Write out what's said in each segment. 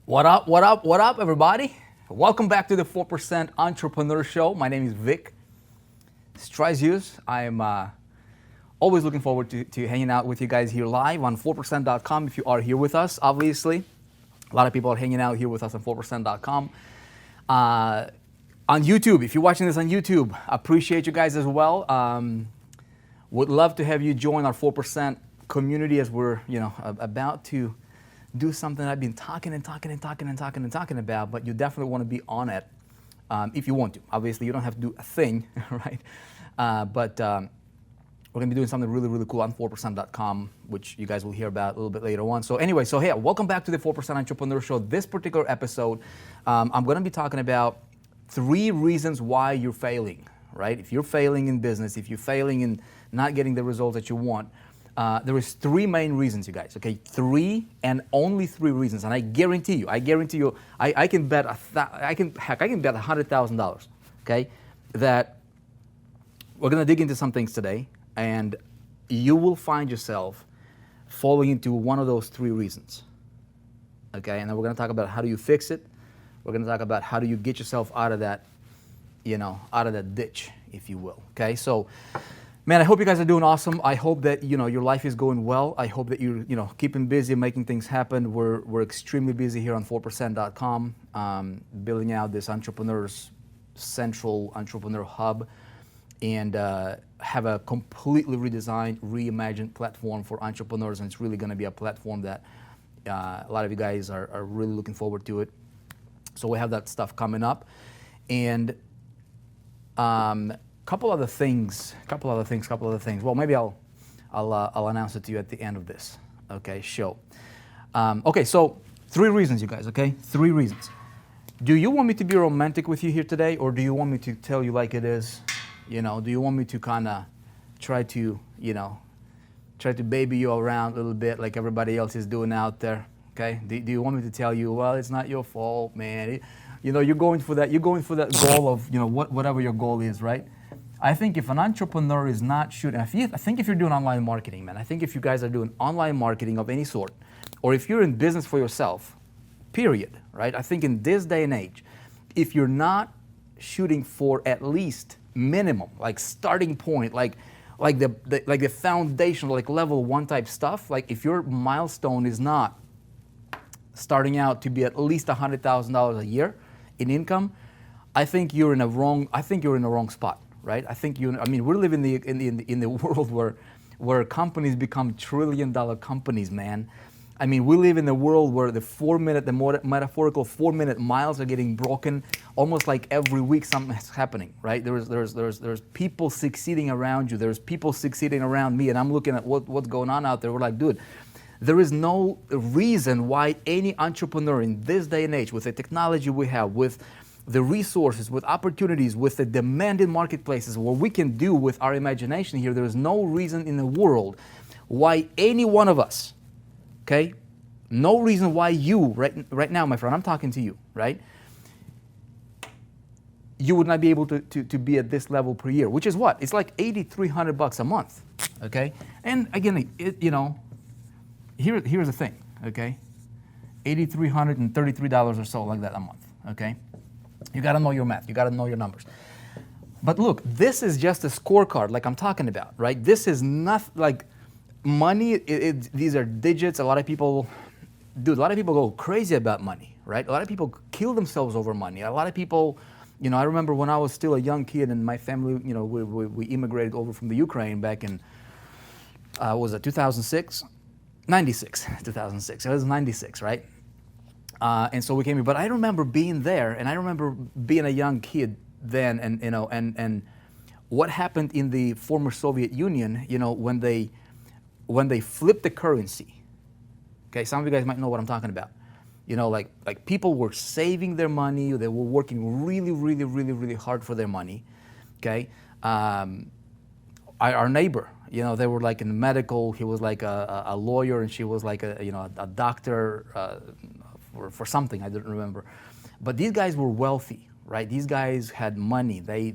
What up, what up, what up, everybody? Welcome back to the 4% Entrepreneur Show. My name is Vic Strazius. I'm always looking forward to hanging out with you guys here live on 4%.com if you are here with us, obviously. A lot of people are hanging out here with us on 4%.com. On YouTube, if you're watching this on YouTube, appreciate you guys as well. Would love to have you join our 4% community as we're, about to do something I've been talking about, but you definitely want to be on it if you want to. Obviously, you don't have to do a thing, right? But we're going to be doing something really, really cool on 4%.com, which you guys will hear about a little bit later on. So anyway, hey, welcome back to the 4% Entrepreneur Show. This particular episode, I'm going to be talking about 3 reasons why you're failing, right? If you're failing in business, if you're failing in not getting the results that you want, there is 3 main reasons, you guys, okay? 3 and only 3 reasons. And I guarantee you, I can bet $100,000, okay? That we're gonna dig into some things today, and you will find yourself falling into one of those 3 reasons, okay? And then we're gonna talk about how do you fix it. We're gonna talk about how do you get yourself out of that, out of that ditch, if you will, okay? So, man, I hope you guys are doing awesome. I hope that your life is going well. I hope that you're keeping busy, making things happen. We're extremely busy here on 4%.com, building out this entrepreneurs central entrepreneur hub, and have a completely redesigned, reimagined platform for entrepreneurs. And it's really going to be a platform that a lot of you guys are really looking forward to it. So we have that stuff coming up, and couple other things. Well, maybe I'll announce it to you at the end of this, okay, show. Okay, so 3 reasons, you guys, okay? 3 reasons. Do you want me to be romantic with you here today, or do you want me to tell you like it is? Do you want me to kind of try to baby you around a little bit like everybody else is doing out there, okay? Do you want me to tell you, well, it's not your fault, man. You're going for that goal of, whatever your goal is, right? I think if an entrepreneur is not shooting, I think if you're doing online marketing, man, I think if you guys are doing online marketing of any sort, or if you're in business for yourself, period, right? I think in this day and age, if you're not shooting for at least minimum, like starting point, like the foundational, like level 1 type stuff, like if your milestone is not starting out to be at least $100,000 a year in income, I think you're in a wrong spot. Right? I think we're living in the world where companies become trillion-dollar companies, man. I mean, we live in a world where the metaphorical 4-minute miles are getting broken almost like every week. Something is happening, right? There's people succeeding around you. There's people succeeding around me, and I'm looking at what's going on out there. We're like, dude, there is no reason why any entrepreneur in this day and age, with the technology we have, with the resources, with opportunities, with the demanding marketplaces, what we can do with our imagination here, there is no reason in the world why any one of us, okay, no reason why you, right now, my friend, I'm talking to you, right, you would not be able to be at this level per year, which is what? It's like $8,300 a month, okay? And again, here's the thing, okay? $8,333 or so, like that a month, okay? You got to know your math. You got to know your numbers. But look, this is just a scorecard like I'm talking about, right? This is not like money. These are digits. A lot of people go crazy about money, right? A lot of people kill themselves over money. A lot of people, I remember when I was still a young kid and my family, we immigrated over from the Ukraine back in, was it 2006? 96, 2006. It was 96, right? And so we came here, but I remember being there, and I remember being a young kid then, and what happened in the former Soviet Union, when they flipped the currency. Okay, some of you guys might know what I'm talking about. Like people were saving their money, they were working really, really, really, really hard for their money. Okay, our neighbor, they were like in medical. He was like a lawyer, and she was like a doctor. For something, I don't remember. But these guys were wealthy, right? These guys had money. They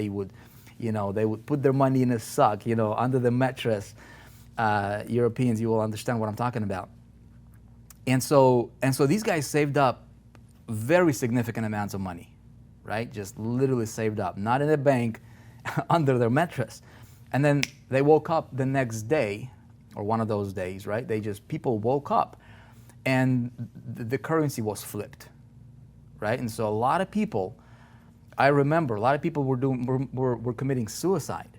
would, they would put their money in a sock, under the mattress. Europeans, you will understand what I'm talking about. And so these guys saved up very significant amounts of money, right? Just literally saved up, not in a bank, under their mattress. And then they woke up the next day, or one of those days, right? People woke up and the currency was flipped, right? And so a lot of people, I remember a lot of people were committing suicide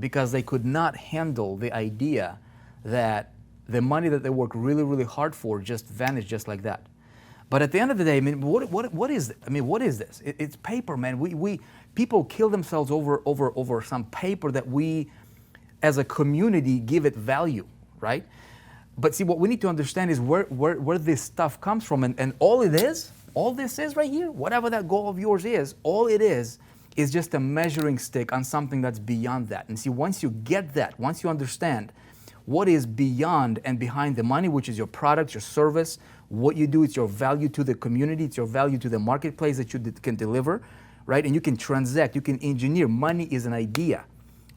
because they could not handle the idea that the money that they worked really, really hard for just vanished just like that. But at the end of the day, I mean, what is it? I mean, what is this? It's paper, man. People kill themselves over some paper that we, as a community, give it value, right? But see, what we need to understand is where this stuff comes from, and all this is right here, whatever that goal of yours is, all it is just a measuring stick on something that's beyond that. And see, once you get that, once you understand what is beyond and behind the money, which is your product, your service, what you do, it's your value to the community, it's your value to the marketplace that you can deliver, right? And you can transact, you can engineer. Money is an idea,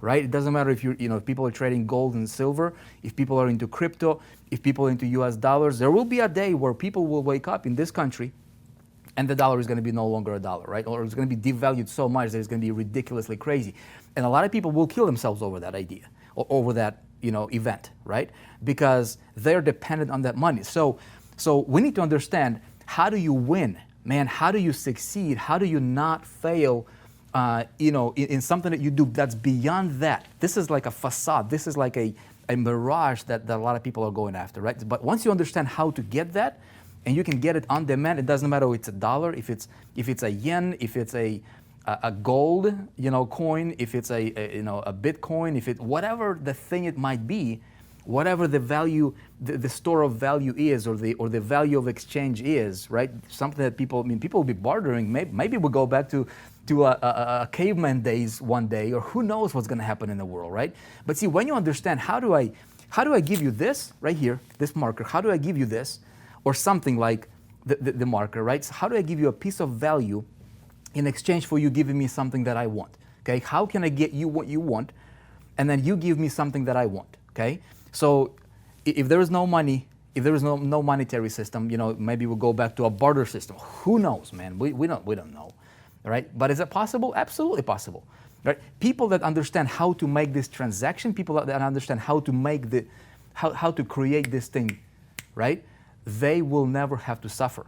right? It doesn't matter if if people are trading gold and silver, if people are into crypto, if people are into US dollars. There will be a day where people will wake up in this country and the dollar is going to be no longer a dollar, right? Or it's going to be devalued so much that it's going to be ridiculously crazy. And a lot of people will kill themselves over that idea, or over that event, right? Because they're dependent on that money. So we need to understand, how do you win, man? How do you succeed? How do you not fail, in something that you do that's beyond that? This is like a facade. This is like a mirage that a lot of people are going after, right? But once you understand how to get that, and you can get it on demand, it doesn't matter if it's a dollar, if it's a yen, if it's a gold, coin, if it's a Bitcoin, if it whatever the thing it might be, whatever the value, the store of value is, or the value of exchange is, right? Something that people will be bartering. Maybe we'll go back to a caveman days one day, or who knows what's going to happen in the world, right? But see, when you understand, how do I give you this right here, this marker? How do I give you this, or something like the marker, right? So how do I give you a piece of value in exchange for you giving me something that I want? Okay, how can I get you what you want, and then you give me something that I want? Okay, so if there is no money, if there is no monetary system, maybe we'll go back to a barter system. Who knows, man? We don't know, right? But is it possible? Absolutely possible, right? People that understand how to make this transaction, people that understand how to make how to create this thing, right? They will never have to suffer.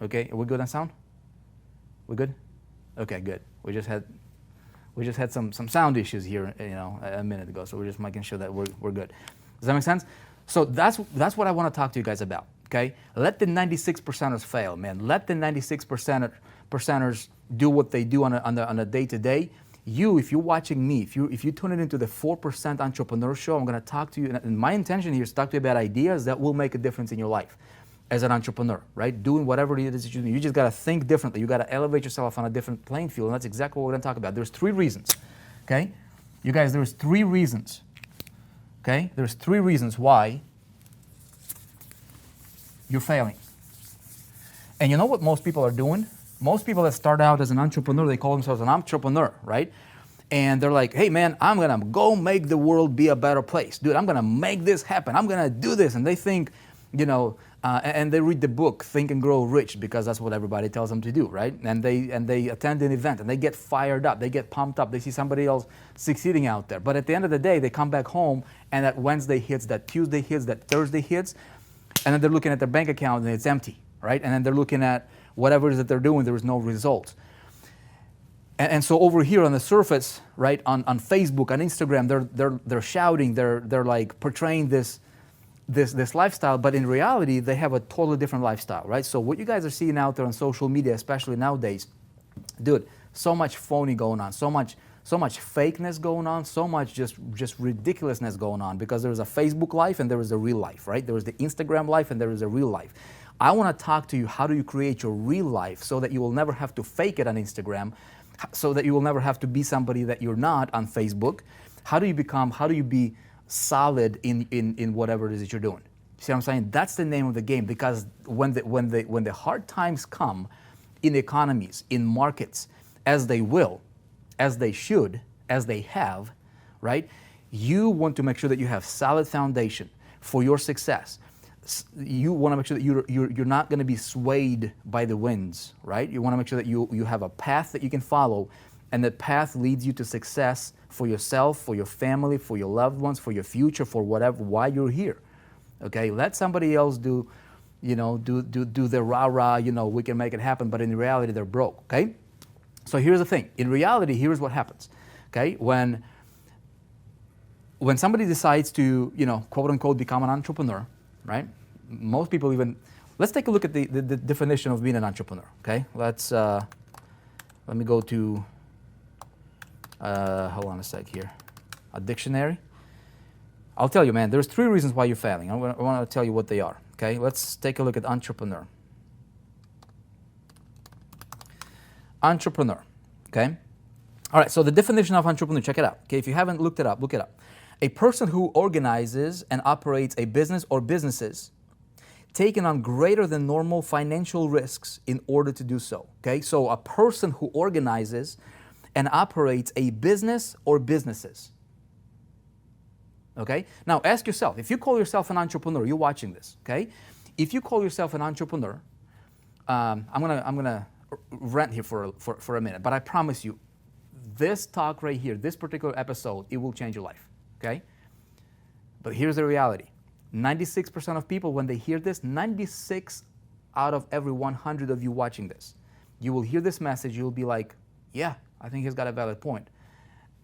Okay, are we good on sound? We good? Okay, good. We just had some sound issues here, a minute ago, so we're just making sure that we're good. Does that make sense? So that's what I want to talk to you guys about. Okay, let the 96%ers fail, man. Let the 96%ers do what they do on a day-to-day. If you're watching me, if you tune it into the 4% Entrepreneur Show, I'm going to talk to you, and my intention here is to talk to you about ideas that will make a difference in your life as an entrepreneur, right? Doing whatever it is that you do. You just got to think differently. You got to elevate yourself on a different playing field, and that's exactly what we're going to talk about. There's 3 reasons, okay? You guys, there's 3 reasons, okay? There's 3 reasons why you're failing. And you know what most people are doing? Most people that start out as an entrepreneur, they call themselves an entrepreneur, right? And they're like, hey man, I'm gonna go make the world be a better place. Dude, I'm gonna make this happen. I'm gonna do this. And they think, and they read the book, Think and Grow Rich, because that's what everybody tells them to do, right? And they attend an event and they get fired up, they get pumped up, they see somebody else succeeding out there. But at the end of the day, they come back home and that Wednesday hits, that Tuesday hits, that Thursday hits, and then they're looking at their bank account and it's empty, right? And then they're looking at whatever it is that they're doing, there is no results. And so over here on the surface, right, on Facebook, on Instagram, they're shouting, they're like portraying this lifestyle, but in reality, they have a totally different lifestyle, right? So what you guys are seeing out there on social media, especially nowadays, dude, so much phony going on, so much fakeness going on, so much just ridiculousness going on, because there is a Facebook life and there is a real life, right? There is the Instagram life and there is a real life. I want to talk to you, how do you create your real life so that you will never have to fake it on Instagram, so that you will never have to be somebody that you're not on Facebook. How do you be solid in whatever it is that you're doing? See what I'm saying? That's the name of the game, because when the hard times come in economies, in markets, as they will, as they should, as they have, right? You want to make sure that you have solid foundation for your success. you want to make sure that you're not going to be swayed by the winds, right? You want to make sure that you have a path that you can follow, and that path leads you to success for yourself, for your family, for your loved ones, for your future, for whatever, why you're here. Okay, let somebody else do the rah-rah, we can make it happen, but in reality, they're broke, okay? So here's the thing. In reality, here's what happens, okay? When somebody decides to, quote unquote, become an entrepreneur, right? Most people let's take a look at the definition of being an entrepreneur, okay? Let me go to, hold on a sec here, a dictionary. I'll tell you, man, there's 3 reasons why you're failing. I want to tell you what they are, okay? Let's take a look at entrepreneur. Entrepreneur, okay? All right, so the definition of entrepreneur, check it out. Okay, if you haven't looked it up, look it up. A person who organizes and operates a business or businesses taking on greater than normal financial risks in order to do so, okay? So a person who organizes and operates a business or businesses, okay? Now ask yourself, if you call yourself an entrepreneur, you're watching this, okay? If you call yourself an entrepreneur, I'm gonna rant here for a minute, but I promise you, this talk right here, this particular episode, it will change your life, okay? But here's the reality. 96% of people, when they hear this, 96 out of every 100 of you watching this, you will hear this message, you'll be like, yeah, I think he's got a valid point.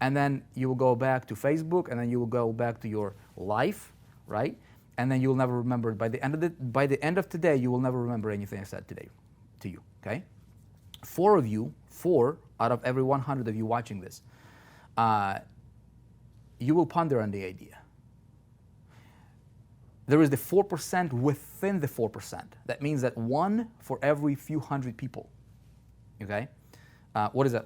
And then you will go back to Facebook, and then you will go back to your life, right? And then you'll never remember it. By the end of today, you will never remember anything I said today to you, okay? 4 out of every 100 of you watching this, you will ponder on the idea. There is the 4% within the 4%. That means that 1 for every few hundred people, okay? What is that,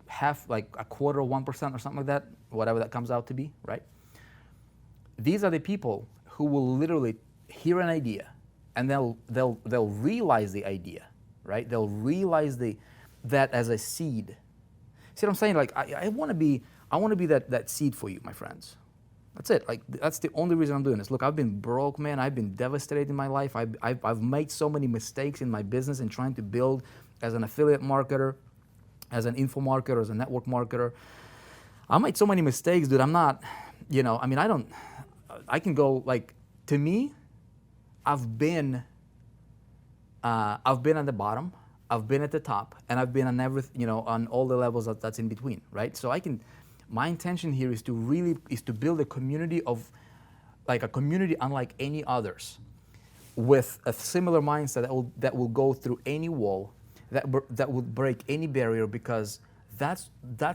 half, like a quarter, 1% or something like that, whatever that comes out to be, right? These are the people who will literally hear an idea, and they'll realize the idea, right? They'll realize that as a seed. See what I'm saying? Like I want to be that seed for you, my friends. That's it. Like that's the only reason I'm doing this. Look, I've been broke, man. I've been devastated in my life. I've made so many mistakes in my business in trying to build as an affiliate marketer, as an info marketer, as a network marketer. I made so many mistakes, dude. I'm not, I can go like, to me, I've been at the bottom, I've been at the top, and I've been on on all the levels that's in between, right? So my intention here is to build a community unlike any others, with a similar mindset that will go through any wall, that will break any barrier, because that's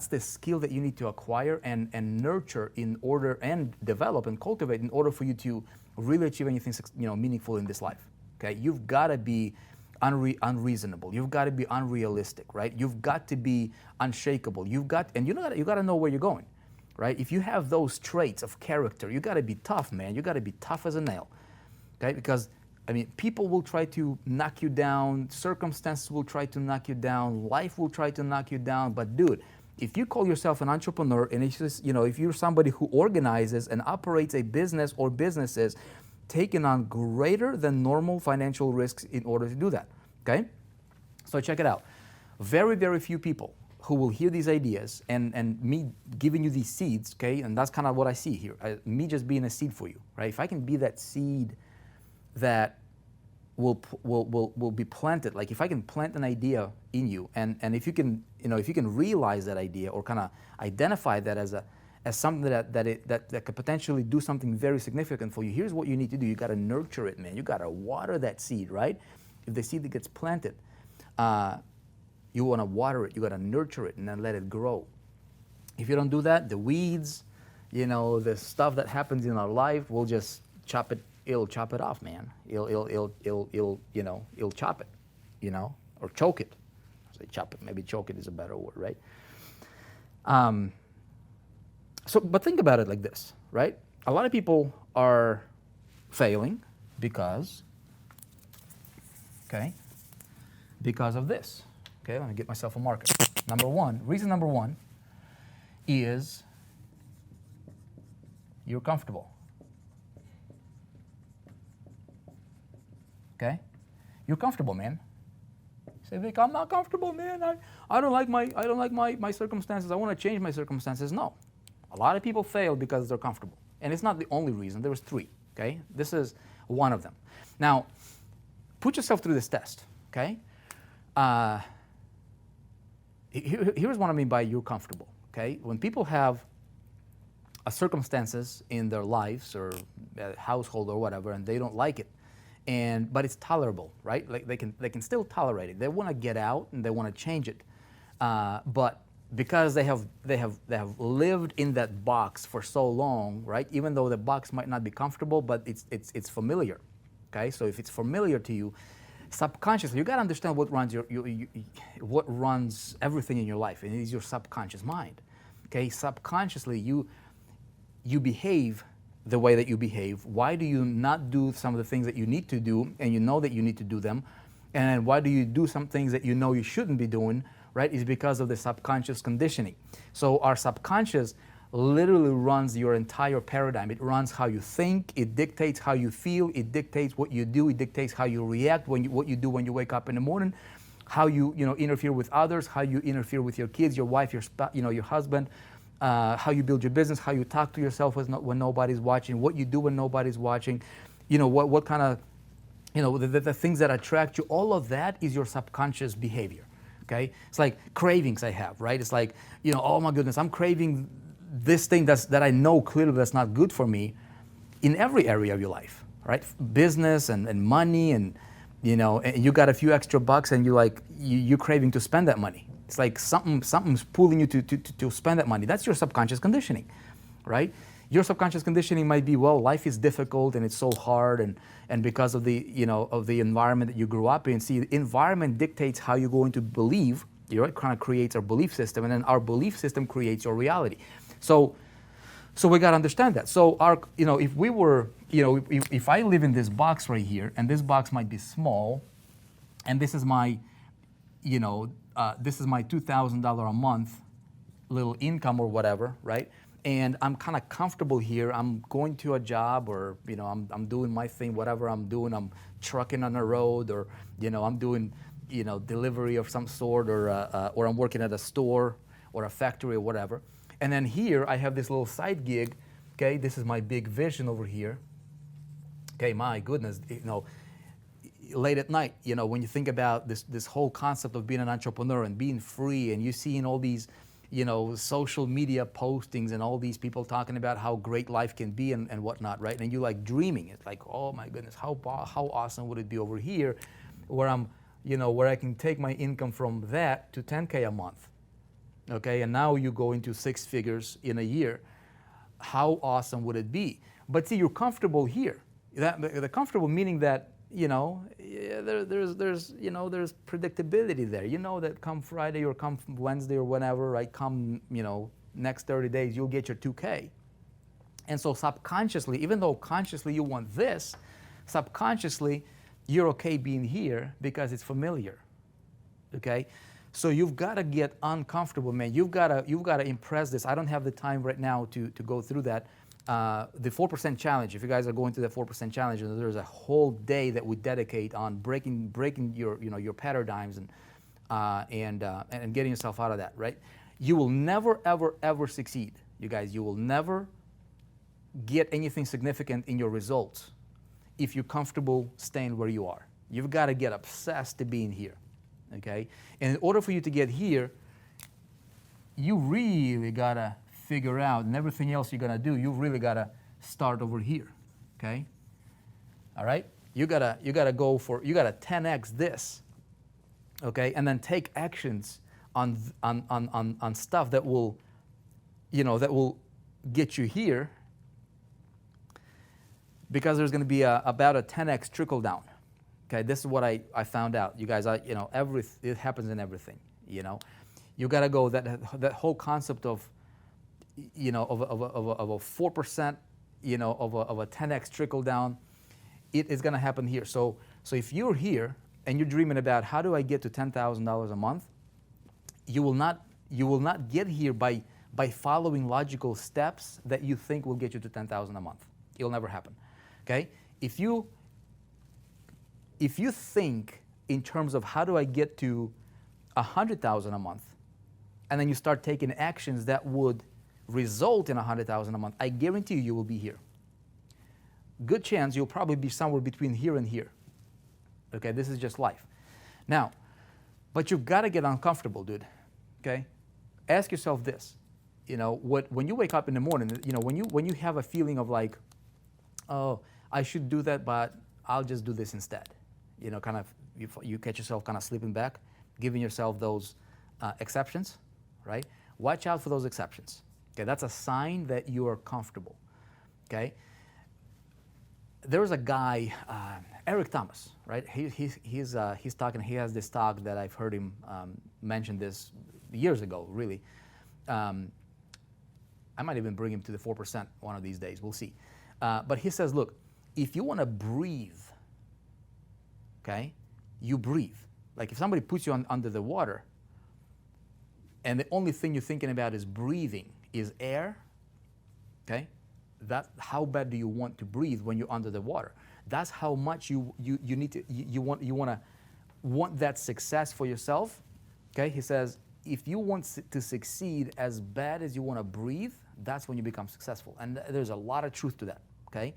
the skill that you need to acquire and nurture in order, and develop and cultivate in order for you to really achieve anything meaningful in this life. Okay, you've got to be unreasonable. You've got to be unrealistic, right? You've got to be unshakable. You got to know where you're going, right? If you have those traits of character, you got to be tough, man. You got to be tough as a nail, okay? Because people will try to knock you down. Circumstances will try to knock you down. Life will try to knock you down. But dude, if you call yourself an entrepreneur, and it's just, if you're somebody who organizes and operates a business or businesses, taking on greater than normal financial risks in order to do that, okay? So check it out. Very, very few people who will hear these ideas and me giving you these seeds, okay? And that's kind of what I see here. Me just being a seed for you, right? If I can be that seed that will be planted, like if I can plant an idea in you, and if you can, if you can realize that idea or kind of identify that as something that could potentially do something very significant for you, here's what you need to do. You got to nurture it, man. You got to water that seed, right? If the seed that gets planted, you want to water it. You got to nurture it and then let it grow. If you don't do that, the weeds, the stuff that happens in our life will just chop it. It'll chop it off, man. It'll chop it, or choke it. I say chop it. Maybe choke it is a better word, right? But think about it like this, right? A lot of people are failing because of this. Okay, let me get myself a marker. Reason number one is you're comfortable. okay? You're comfortable, man. You say, Vic, I'm not comfortable, man. I don't like my circumstances. I want to change my circumstances. No. A lot of people fail because they're comfortable. And it's not the only reason. There was 3, okay? This is one of them. Now, put yourself through this test, okay? Here's what I mean by you're comfortable, okay? When people have circumstances in their lives or household or whatever, and they don't like it, but it's tolerable, right? Like they can still tolerate it. They want to get out and they want to change it, but because they have lived in that box for so long, right? Even though the box might not be comfortable, but it's familiar, okay? So if it's familiar to you, subconsciously, you got to understand what runs what runs everything in your life, and it is your subconscious mind, okay? Subconsciously, you behave the way that you behave. Why do you not do some of the things that you need to do, and you know that you need to do them? And why do you do some things that you know you shouldn't be doing, right? Is because of the subconscious conditioning. So our subconscious literally runs your entire paradigm. It runs how you think, it dictates how you feel, it dictates what you do, it dictates how you react, what you do when you wake up in the morning, how you interfere with others, how you interfere with your kids, your wife, your husband, how you build your business, how you talk to yourself when nobody's watching, what you do when nobody's watching, what kind of, the things that attract you. All of that is your subconscious behavior, okay? It's like cravings I have, right? It's like, oh my goodness, I'm craving this thing that I know clearly that's not good for me in every area of your life, right? Business and money and you got a few extra bucks and you're craving to spend that money. It's like something's pulling you to spend that money. That's your subconscious conditioning, right? Your subconscious conditioning might be, well, life is difficult and it's so hard and because of the of the environment that you grew up in. See, the environment dictates how you're going to believe. It kind of creates our belief system, and then our belief system creates your reality. So we got to understand that. So if we were, if I live in this box right here, and this box might be small, and this is my, this is my $2,000 a month little income or whatever, right? And I'm kind of comfortable here. I'm going to a job, or I'm doing my thing, whatever I'm doing. I'm trucking on the road, or I'm doing delivery of some sort, or I'm working at a store or a factory or whatever. And then here I have this little side gig, okay? This is my big vision over here. Okay, my goodness, late at night, when you think about this whole concept of being an entrepreneur and being free, and you seeing all these, social media postings and all these people talking about how great life can be and whatnot, right? And you like dreaming. It's like, oh my goodness, how awesome would it be over here, where I'm, where I can take my income from that to 10K a month. Okay, and now you go into 6 figures in a year. How awesome would it be? But see, you're comfortable here. The comfortable meaning that there's predictability there. You know that come Friday or come Wednesday or whenever, right? Come next 30 days you'll get your 2K. And so subconsciously, even though consciously you want this, subconsciously you're okay being here because it's familiar. Okay. So you've got to get uncomfortable, man. You've got to impress this. I don't have the time right now to go through that. The 4% challenge. If you guys are going to the 4% challenge, there's a whole day that we dedicate on breaking your paradigms and getting yourself out of that. Right? You will never ever succeed, you guys. You will never get anything significant in your results if you're comfortable staying where you are. You've got to get obsessed to being here. Okay? And in order for you to get here, you really got to figure out, and everything else you're going to do, you've really got to start over here. Okay? All right? You got to you got to 10x this. Okay? And then take actions on stuff that will get you here, because there's going to be about a 10x trickle down. Okay, this is what I found out. You guys, it happens in everything. You got to go that whole concept of, of a 4%, of a 10x trickle down. It is going to happen here. So if you're here and you're dreaming about how do I get to $10,000 a month, you will not get here by following logical steps that you think will get you to $10,000 a month. It'll never happen. Okay, if you if you think in terms of how do I get to 100,000 a month, and then you start taking actions that would result in 100,000 a month, I guarantee you will be here. Good chance you'll probably be somewhere between here and here. Okay, this is just life. Now, but you've got to get uncomfortable, dude. Okay, ask yourself this. You know, when you wake up in the morning, you know, when you have a feeling of like, oh, I should do that, but I'll just do this instead. You know, kind of you catch yourself kind of slipping back, giving yourself those exceptions, right? Watch out for those exceptions. Okay, that's a sign that you are comfortable. Okay. There was a guy, Eric Thomas, right? He's talking. He has this talk that I've heard him mention this years ago. Really, I might even bring him to the 4% one of these days. We'll see. But he says, look, if you want to breathe, okay, you breathe. Like if somebody puts you under the water, and the only thing you're thinking about is breathing, is air, okay? That's how bad do you want to breathe when you're under the water? That's how much you need to you want that success for yourself. Okay, he says if you want to succeed as bad as you want to breathe, that's when you become successful, and there's a lot of truth to that. Okay,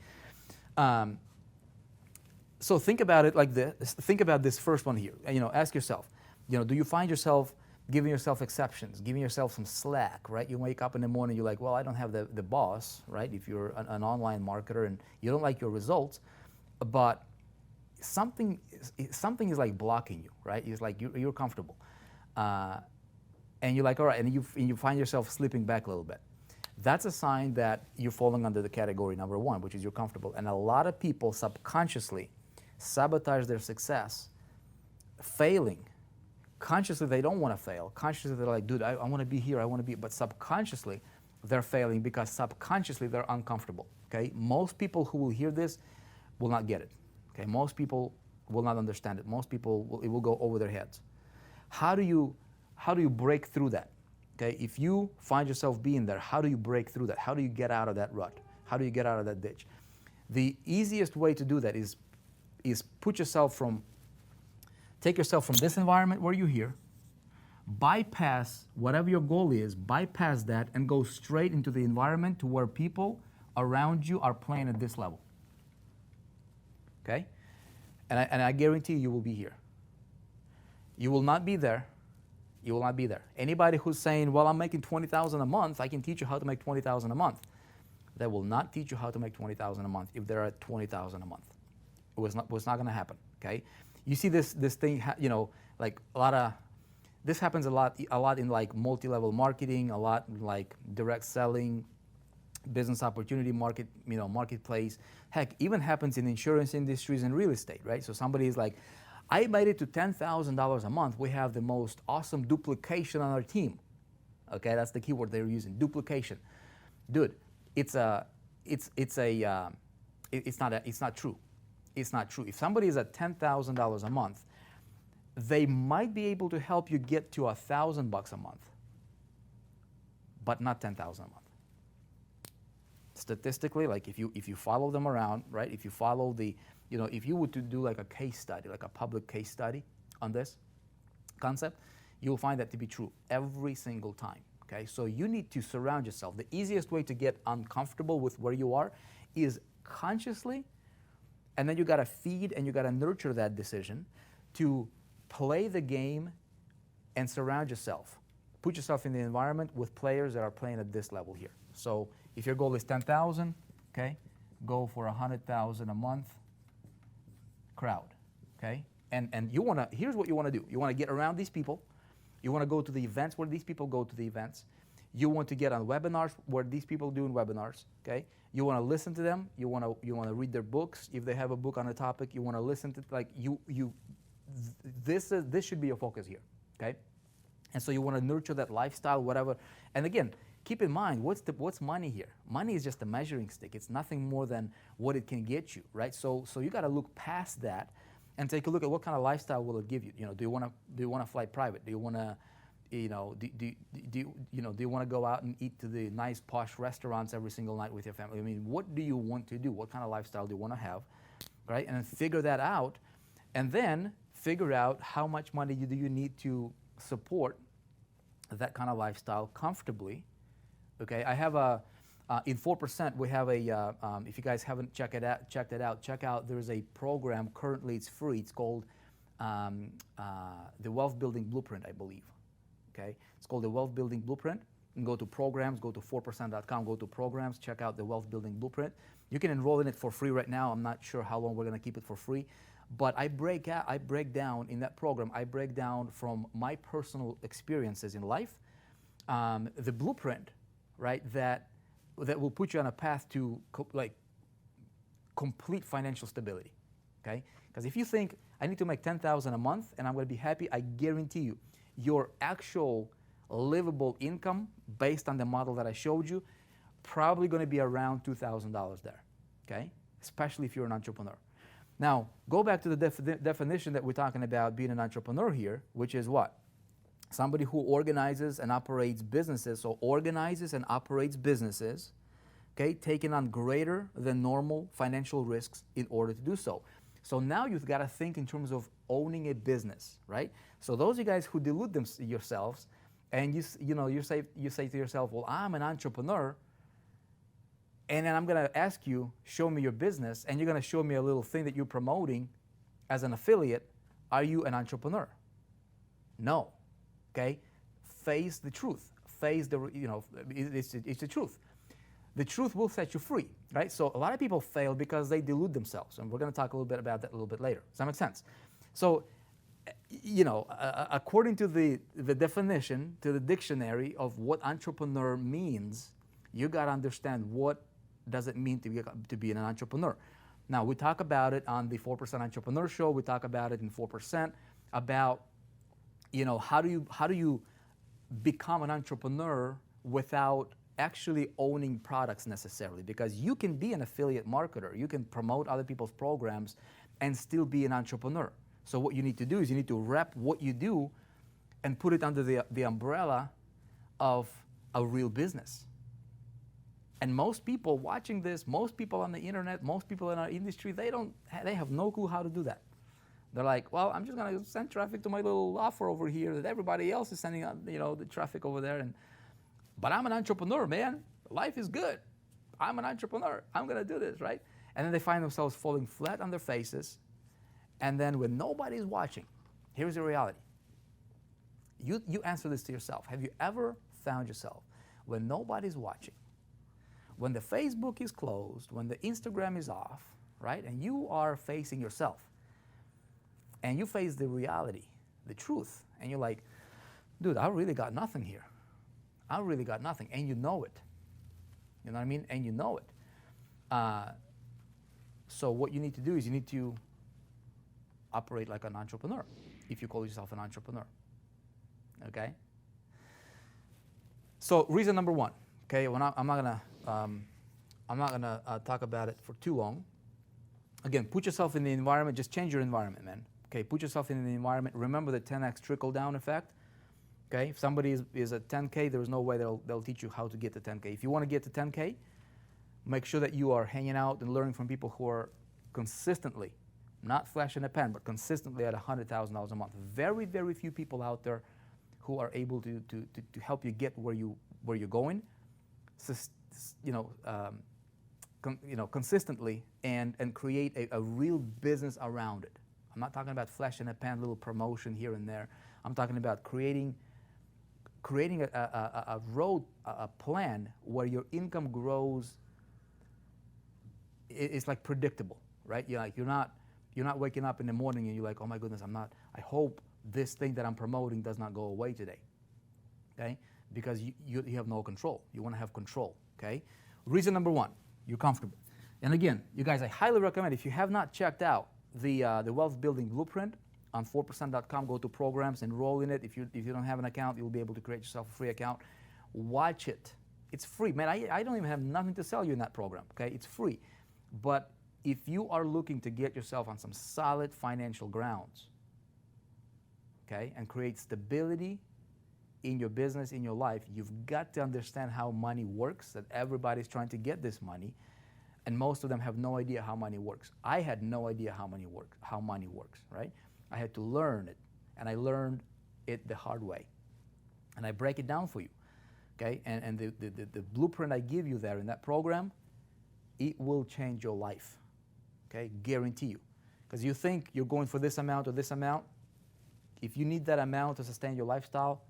so think about it like this. Think about this first one here. You know, ask yourself. You know, do you find yourself giving yourself exceptions, giving yourself some slack, right? You wake up in the morning, you're like, well, I don't have the boss, right? If you're an online marketer and you don't like your results, but something is like blocking you, right? It's like you're comfortable. And you're like, all right, and you find yourself slipping back a little bit. That's a sign that you're falling under the category number one, which is you're comfortable. And a lot of people subconsciously sabotage their success, failing. Consciously, they don't want to fail. Consciously, they're like, dude, I want to be here, I want to be, but subconsciously, they're failing because subconsciously, they're uncomfortable, okay? Most people who will hear this will not get it, okay? Most people will not understand it. Most people, it will go over their heads. How do you break through that, okay? If you find yourself being there, how do you break through that? How do you get out of that rut? How do you get out of that ditch? The easiest way to do that is take yourself from this environment where you're here, bypass whatever your goal is, bypass that and go straight into the environment to where people around you are playing at this level. Okay? And I guarantee you will be here. You will not be there. You will not be there. Anybody who's saying, well, I'm making $20,000 a month, I can teach you how to make $20,000 a month. They will not teach you how to make $20,000 a month if they're at $20,000 a month. It was not going to happen, okay? You see this thing, you know, like this happens a lot in like multi-level marketing, a lot in like direct selling, business opportunity marketplace. Heck, even happens in insurance industries and real estate, right? So somebody is like, I made it to $10,000 a month. We have the most awesome duplication on our team. Okay, that's the keyword they're using, duplication. Dude, it's not true. It's not true. If somebody is at $10,000 a month, they might be able to help you get to $1,000 a month, but not $10,000 a month. Statistically, like if you follow them around, right? If you follow if you were to do like a case study, like a public case study on this concept, you'll find that to be true every single time. Okay, so you need to surround yourself. The easiest way to get uncomfortable with where you are is consciously. And then you got to feed and you got to nurture that decision to play the game and surround yourself. Put yourself in the environment with players that are playing at this level here. So if your goal is 10,000, okay, go for 100,000 a month crowd, okay? And you want to, here's what you want to do. You want to get around these people. You want to go to the events where these people go to the events. You want to get on webinars where these people are doing webinars, okay? You want to listen to them. You want to read their books. If they have a book on a topic, you want to listen to this should be your focus here, okay? And so you want to nurture that lifestyle, whatever. And again, keep in mind, what's money here? Money is just a measuring stick. It's nothing more than what it can get you, right? So you got to look past that and take a look at what kind of lifestyle will it give you. You know, do you want to fly private? Do you want to do you want to go out and eat to the nice posh restaurants every single night with your family? I mean, what do you want to do? What kind of lifestyle do you want to have, right? And then figure that out, And then figure out how much money do you need to support that kind of lifestyle comfortably. Okay, I have in 4%, we have if you guys haven't checked it out, check out, there's a program, currently it's free, it's called the Wealth Building Blueprint, I believe. Okay, it's called the Wealth Building Blueprint. You can go to programs, go to 4%.com, go to programs, check out the Wealth Building Blueprint. You can enroll in it for free right now. I'm not sure how long we're going to keep it for free, but I break down in that program, I break down from my personal experiences in life, the blueprint, right, that will put you on a path to complete financial stability. Okay, because if you think I need to make $10,000 a month and I'm going to be happy, I guarantee you, your actual livable income based on the model that I showed you, probably going to be around $2,000 there, okay? Especially if you're an entrepreneur. Now, go back to the definition that we're talking about being an entrepreneur here, which is what? Somebody who organizes and operates businesses, so organizes and operates businesses, okay, taking on greater than normal financial risks in order to do so. So now you've got to think in terms of owning a business, right? So those of you guys who delude yourselves, and you say to yourself, well, I'm an entrepreneur, and then I'm going to ask you, show me your business, and you're going to show me a little thing that you're promoting as an affiliate. Are you an entrepreneur? No. Okay? Face the truth. Face it's the truth. The truth will set you free, right? So a lot of people fail because they delude themselves, and we're going to talk a little bit about that a little bit later. Does that make sense? So, according to the definition, to the dictionary of what entrepreneur means, you got to understand what does it mean to be an entrepreneur. Now, we talk about it on the 4% Entrepreneur Show. We talk about it in 4% about, how do you become an entrepreneur without actually owning products necessarily, because you can be an affiliate marketer. You can promote other people's programs and still be an entrepreneur. So what you need to do is you need to wrap what you do and put it under the umbrella of a real business. And most people watching this, most people on the internet, most people in our industry, they have no clue how to do that. They're like, well, I'm just going to send traffic to my little offer over here that everybody else is sending out, the traffic over there. But I'm an entrepreneur, man. Life is good. I'm an entrepreneur. I'm going to do this, right? And then they find themselves falling flat on their faces. And then when nobody's watching, here's the reality. You answer this to yourself. Have you ever found yourself when nobody's watching, when the Facebook is closed, when the Instagram is off, right? And you are facing yourself. And you face the reality, the truth. And you're like, dude, I really got nothing here. I really got nothing, and you know it. You know what I mean? And you know it. So what you need to do is you need to operate like an entrepreneur, if you call yourself an entrepreneur. Okay? So reason number one. Okay, I'm not gonna talk about it for too long. Again, put yourself in the environment. Just change your environment, man. Okay, put yourself in the environment. Remember the 10x trickle down effect. Okay, if somebody is at 10K, there's no way they'll teach you how to get to 10K. If you want to get to 10K, make sure that you are hanging out and learning from people who are consistently, not flash in a pan, but consistently at $100,000 a month. Very, very few people out there who are able to help you get where you're going, consistently and create a real business around it. I'm not talking about flash in a pan, little promotion here and there. I'm talking about creating a plan where your income grows. It's like predictable, right? You're not waking up in the morning and you're like, oh my goodness, I hope this thing that I'm promoting does not go away today, okay? Because you have no control. You want to have control, okay? Reason number one, you're comfortable. And again, you guys, I highly recommend, if you have not checked out the Wealth Building Blueprint, on 4%.com, go to programs, enroll in it. If you don't have an account, you'll be able to create yourself a free account. Watch it. It's free. Man, I don't even have nothing to sell you in that program, okay? It's free. But if you are looking to get yourself on some solid financial grounds, okay, and create stability in your business, in your life, you've got to understand how money works, that everybody's trying to get this money. And most of them have no idea how money works. I had no idea how money works, right? I had to learn it, and I learned it the hard way. And I break it down for you, okay? And the blueprint I give you there in that program, it will change your life, okay? Guarantee you. Because you think you're going for this amount or this amount. If you need that amount to sustain your lifestyle,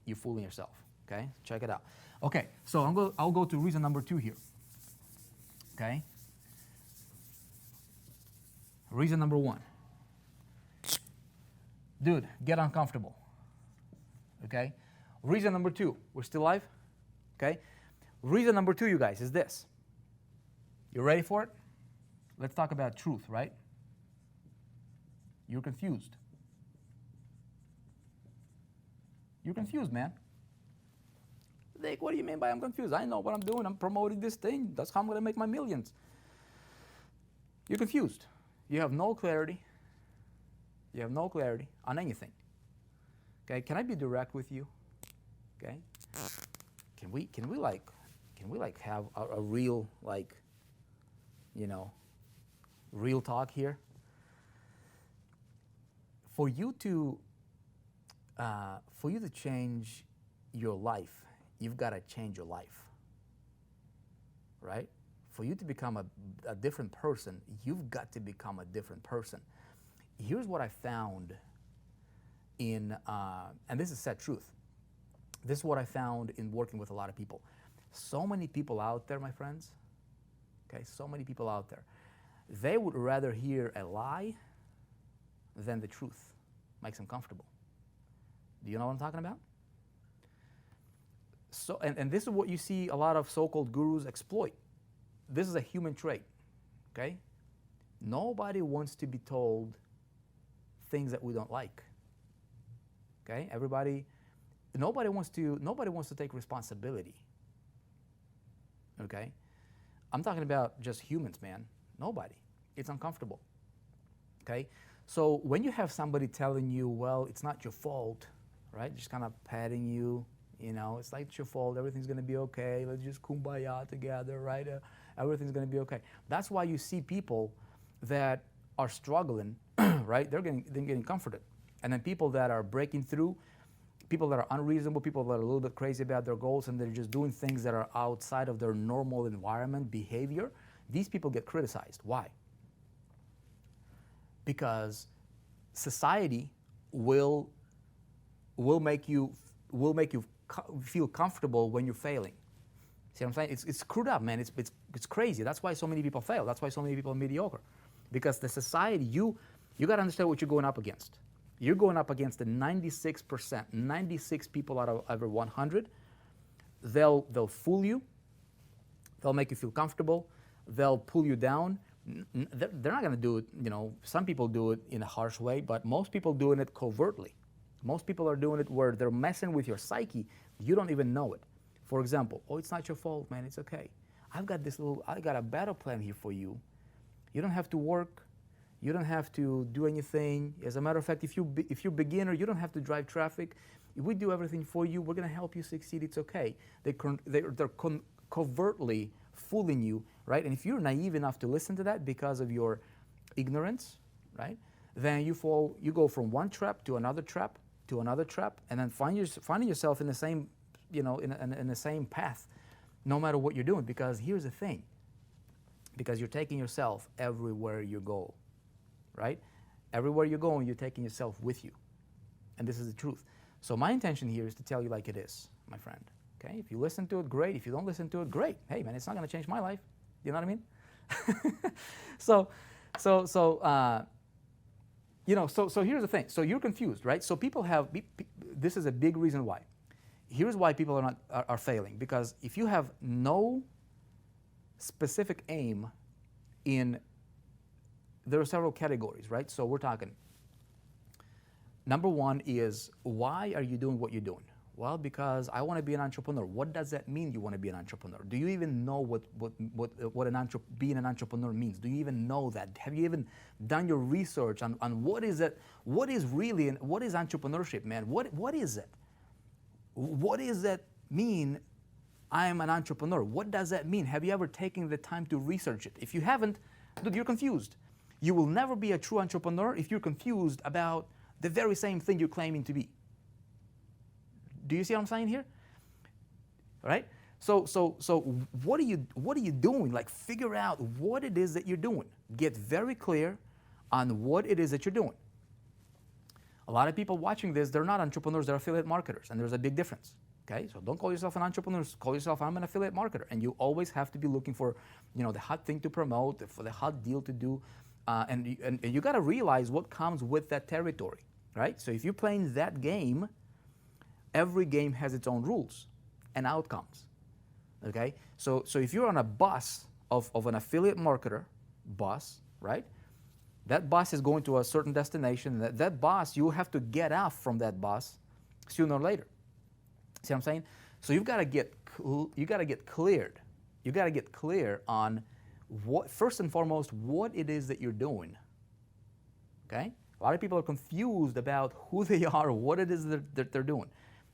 you're fooling yourself, okay? Check it out. Okay, so I'll go to reason number 2 here. Okay? Reason number 1. Dude, get uncomfortable. Okay? Reason number 2. We're still live? Okay? Reason number 2, you guys, is this. You ready for it? Let's talk about truth, right? You're confused. You're confused, man. Like, what do you mean by I'm confused? I know what I'm doing. I'm promoting this thing. That's how I'm going to make my millions. You're confused. You have no clarity. You have no clarity on anything. Okay? Can I be direct with you? Okay? Can we have a real, like, you know, real talk here? For you to change your life, you've got to change your life, right? For you to become a different person, you've got to become a different person. Here's what I found in, and this is sad truth. This is what I found in working with a lot of people. So many people out there, my friends, okay, so many people out there, they would rather hear a lie than the truth. Makes them comfortable. Do you know what I'm talking about? So, and this is what you see a lot of so-called gurus exploit. This is a human trait, okay? Nobody wants to be told things that we don't like, okay? Nobody wants to take responsibility, okay? I'm talking about just humans, man. Nobody. It's uncomfortable, okay? So when you have somebody telling you, well, it's not your fault, right? Just kind of patting you, you know, it's like it's your fault, everything's going to be okay, let's just kumbaya together, right? Everything's going to be okay. That's why you see people that are struggling, right? They're getting comforted. And then people that are breaking through, people that are unreasonable, people that are a little bit crazy about their goals and they're just doing things that are outside of their normal environment, behavior, these people get criticized. Why? Because society will make you feel comfortable when you're failing. See what I'm saying? It's screwed up, man. It's crazy. That's why so many people fail. That's why so many people are mediocre. Because the society, you got to understand what you're going up against. You're going up against the 96%, 96 people out of every 100. They'll fool you. They'll make you feel comfortable. They'll pull you down. They're not going to do it, you know, some people do it in a harsh way, but most people doing it covertly. Most people are doing it where they're messing with your psyche. You don't even know it. For example, oh, it's not your fault, man. It's okay. I got a better plan here for you. You don't have to work. You don't have to do anything. As a matter of fact, if you're a beginner, you don't have to drive traffic. If we do everything for you, we're going to help you succeed. It's okay. They're covertly fooling you, right? And if you're naive enough to listen to that because of your ignorance, right? Then you go from one trap to another trap to another trap, and then finding yourself in the same, you know, in the same path, no matter what you're doing. Because here's the thing, because you're taking yourself everywhere you go, right? Everywhere you're going, you're taking yourself with you, and this is the truth. So my intention here is to tell you like it is, my friend. Okay, if you listen to it, great. If you don't listen to it, great. Hey, man, it's not going to change my life. You know what I mean? So here's the thing. So you're confused, right? So people have, this is a big reason why. Here's why people are failing. Because if you have no specific aim there are several categories, right? So we're talking, number one is, why are you doing what you're doing? Well, because I want to be an entrepreneur. What does that mean, you want to be an entrepreneur? Do you even know what being an entrepreneur means? Do you even know that? Have you even done your research on what is it? What is really, what is entrepreneurship, man? What is it? What does that mean I am an entrepreneur. What does that mean? Have you ever taken the time to research it? If you haven't, dude, you're confused. You will never be a true entrepreneur if you're confused about the very same thing you're claiming to be. Do you see what I'm saying here? Right? So what are you doing? Like, figure out what it is that you're doing. Get very clear on what it is that you're doing. A lot of people watching this, they're not entrepreneurs, they're affiliate marketers, and there's a big difference. Okay, so don't call yourself an entrepreneur. Call yourself, I'm an affiliate marketer, and you always have to be looking for, the hot thing to promote, for the hot deal to do, and you got to realize what comes with that territory, right? So if you're playing that game, every game has its own rules and outcomes. Okay, so if you're on a bus of an affiliate marketer bus, right? That bus is going to a certain destination. That bus, you have to get off from that bus sooner or later. See what I'm saying? So you've got to get cleared. You got to get clear on what, first and foremost, what it is that you're doing. Okay? A lot of people are confused about who they are, what it is that they're doing.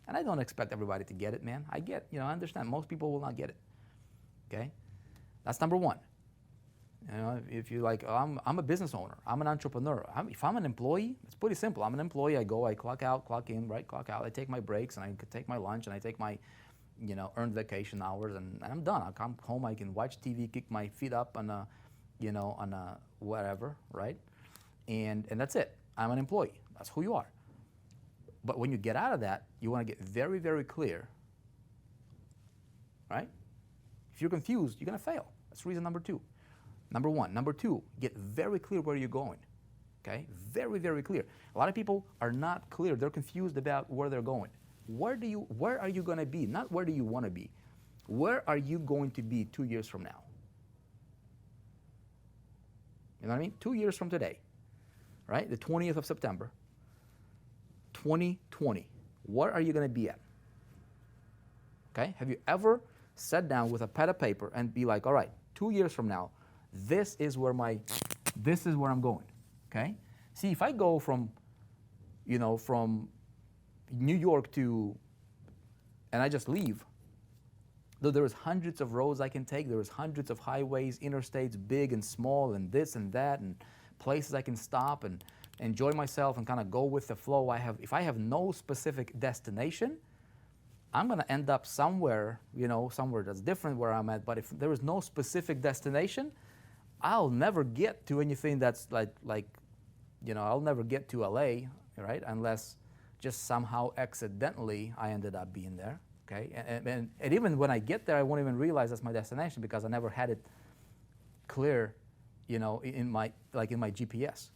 And I don't expect everybody to get it, man. I understand. Most people will not get it. Okay? That's number one. If you're like, I'm a business owner, I'm an entrepreneur. If I'm an employee, it's pretty simple. I'm an employee. I go, I clock out, clock in, right? Clock out. I take my breaks, and I take my lunch, and I take my, earned vacation hours, and I'm done. I come home, I can watch TV, kick my feet up on a, on a whatever, right? And that's it. I'm an employee. That's who you are. But when you get out of that, you want to get very, very clear, right? If you're confused, you're going to fail. That's reason number two. Number one. Number two, get very clear where you're going. Okay? Very, very clear. A lot of people are not clear. They're confused about where they're going. Where are you going to be? Not where do you want to be. Where are you going to be 2 years from now? You know what I mean? 2 years from today, right? The 20th of September, 2020. Where are you going to be at? Okay? Have you ever sat down with a pad of paper and be like, all right, 2 years from now, this is where I'm going. Okay? See, if I go from New York to, and I just leave, though there is hundreds of roads I can take, there is hundreds of highways, interstates, big and small, and this and that, and places I can stop and enjoy myself and kind of go with the flow. If I have no specific destination, I'm going to end up somewhere, somewhere that's different where I'm at. But if there is no specific destination, I'll never get to anything that's I'll never get to LA, right? Unless just somehow accidentally I ended up being there, okay? And even when I get there, I won't even realize that's my destination because I never had it clear, in my GPS.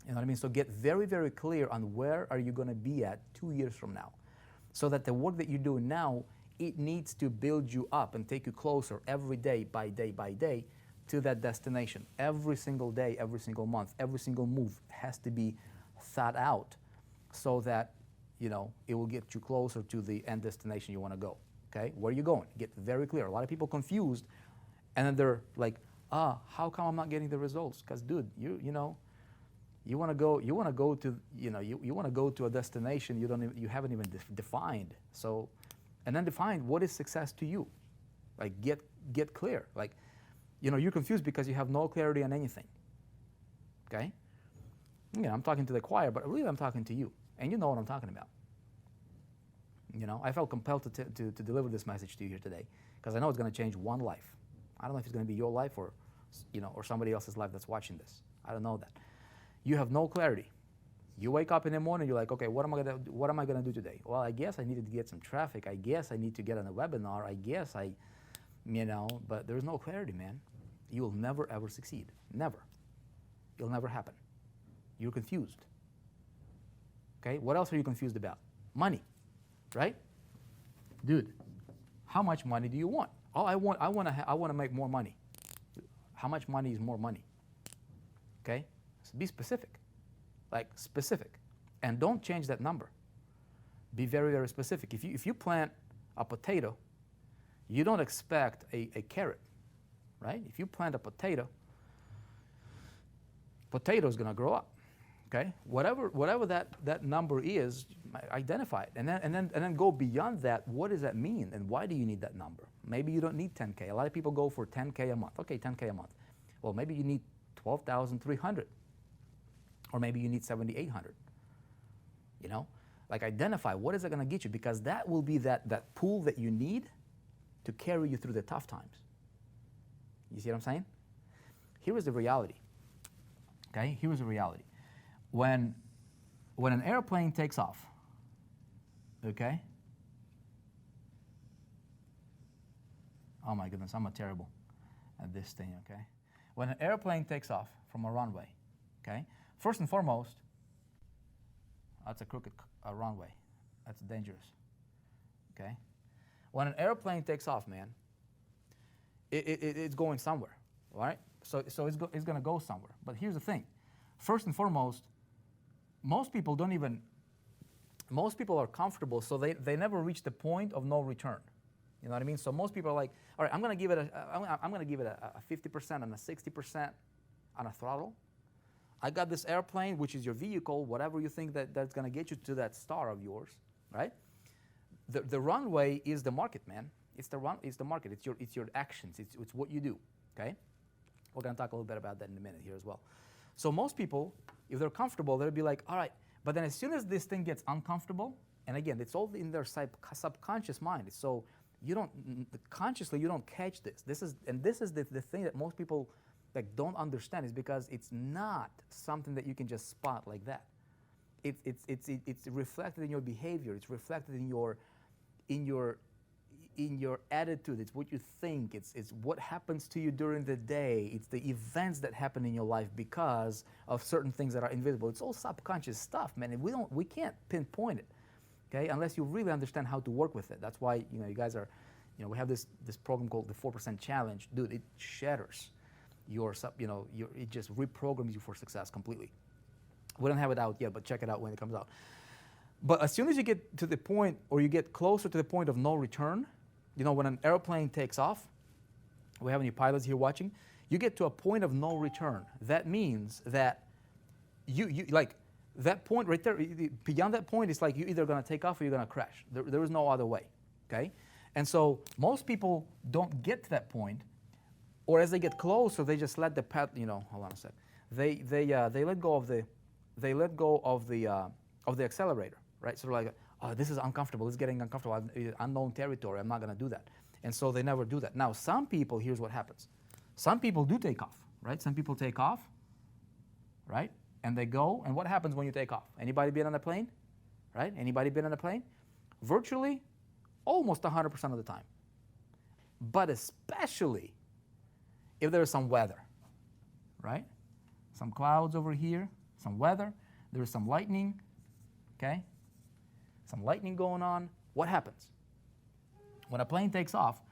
You know what I mean? So get very, very clear on where are you going to be at 2 years from now, so that the work that you're doing now, it needs to build you up and take you closer every day by day to that destination. Every single day, every single month, every single move has to be thought out so that, it will get you closer to the end destination you want to go. Okay? Where are you going? Get very clear. A lot of people confused, and then they're like, how come I'm not getting the results? Because, dude, you want to go to a destination you haven't even defined. So, and then define what is success to you. Like, get clear. Like, you're confused because you have no clarity on anything. Okay? I'm talking to the choir, but really I'm talking to you, and you know what I'm talking about. I felt compelled to deliver this message to you here today because I know it's going to change one life. I don't know if it's going to be your life or somebody else's life that's watching this. I don't know that. You have no clarity. You wake up in the morning, you're like, okay, what am I gonna do today? Well, I guess I needed to get some traffic. I guess I need to get on a webinar. I guess but there's no clarity, man. You will never ever succeed. Never. It'll never happen. You're confused. Okay? What else are you confused about? Money, right? Dude, how much money do you want? Oh, I want to make more money. How much money is more money? Okay? So be specific. Like, specific. And don't change that number. Be very, very specific. If you plant a potato, you don't expect a carrot, right? If you plant a potato is going to grow up. Okay, whatever that number is, identify it, and then go beyond that. What does that mean, and why do you need that number? Maybe you don't need 10K. A lot of people go for 10K a month. Okay, 10K a month. Well, maybe you need 12,300, or maybe you need 7,800. You know, like identify what is it going to get you, because that will be that pool that you need to carry you through the tough times. You see what I'm saying? Here is the reality. Okay, here is the reality. When an airplane takes off, okay? Oh my goodness, I'm terrible at this thing, okay? When an airplane takes off from a runway, okay? First and foremost, that's a crooked runway. That's dangerous, okay? When an airplane takes off, man, it's going somewhere, all right? So it's going to go somewhere. But here's the thing. First and foremost, most people are comfortable, so they never reach the point of no return. You know what I mean? So most people are like, all right, I'm going to give it a 50% and a 60% on a throttle. I got this airplane, which is your vehicle, whatever you think that's going to get you to that star of yours, right? The runway is the market, man. It's the market. It's your actions. It's what you do. Okay. We're going to talk a little bit about that in a minute here as well. So most people, if they're comfortable, they'll be like, all right. But then as soon as this thing gets uncomfortable, and again, it's all in their subconscious mind. So consciously you don't catch this. This is the thing that most people like don't understand, is because it's not something that you can just spot like that. It's reflected in your behavior. It's reflected in your attitude. It's what you think. It's what happens to you during the day. It's the events that happen in your life because of certain things that are invisible. It's all subconscious stuff, man. And we can't pinpoint it, okay, unless you really understand how to work with it. That's why you guys are, we have this program called the 4% Challenge, dude. It shatters it just reprograms you for success completely. We don't have it out yet, but check it out when it comes out. But as soon as you get to the point, or you get closer to the point of no return, when an airplane takes off, we have any pilots here watching, you get to a point of no return. That means that you like that point right there, beyond that point, it's like you're either going to take off or you're going to crash. There is no other way, okay? And so most people don't get to that point, or as they get closer, they just let the hold on a sec. They let go of the accelerator, right? So they're like, oh, this is uncomfortable. This is getting uncomfortable. Unknown territory. I'm not going to do that. And so they never do that. Now, some people, here's what happens. Some people do take off, right? Some people take off, right? And they go. And what happens when you take off? Anybody been on a plane, right? Anybody been on a plane? Virtually, almost 100% of the time. But especially if there is some weather, right? Some clouds over here, some weather, there's some lightning, okay? Some lightning going on. What happens? When a plane takes off,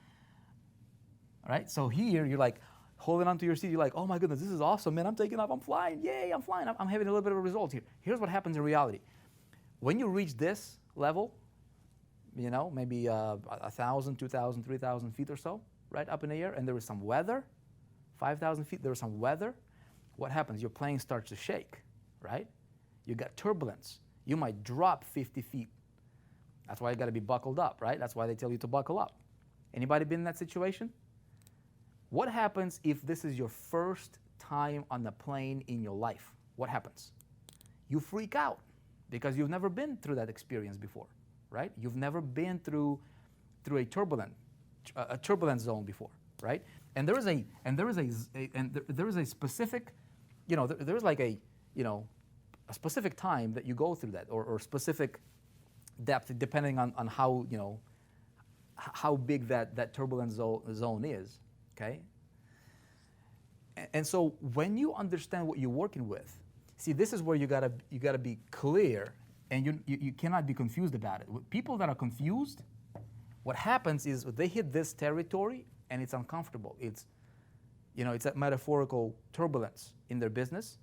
all right, so here you're like holding onto your seat, you're like, oh my goodness, this is awesome, man, I'm taking off, I'm flying, yay, I'm flying, I'm having a little bit of a result here. Here's what happens in reality. When you reach this level, maybe 1,000, 2,000, 3,000 feet or so, right up in the air, and there is some weather, 5,000 feet, there is some weather, what happens? Your plane starts to shake, right? You got turbulence. You might drop 50 feet. That's why you got to be buckled up, right? That's why they tell you to buckle up. Anybody been in that situation? What happens if this is your first time on the plane in your life? What happens? You freak out because you've never been through that experience before, right? You've never been through a turbulent zone before, right? And there is a specific, there's like a specific time that you go through that, or specific depth, depending on how big that turbulent zone is, okay? And so when you understand what you're working with, see, this is where you gotta be clear, and you cannot be confused about it. With people that are confused, what happens is they hit this territory and it's uncomfortable. It's that metaphorical turbulence in their business.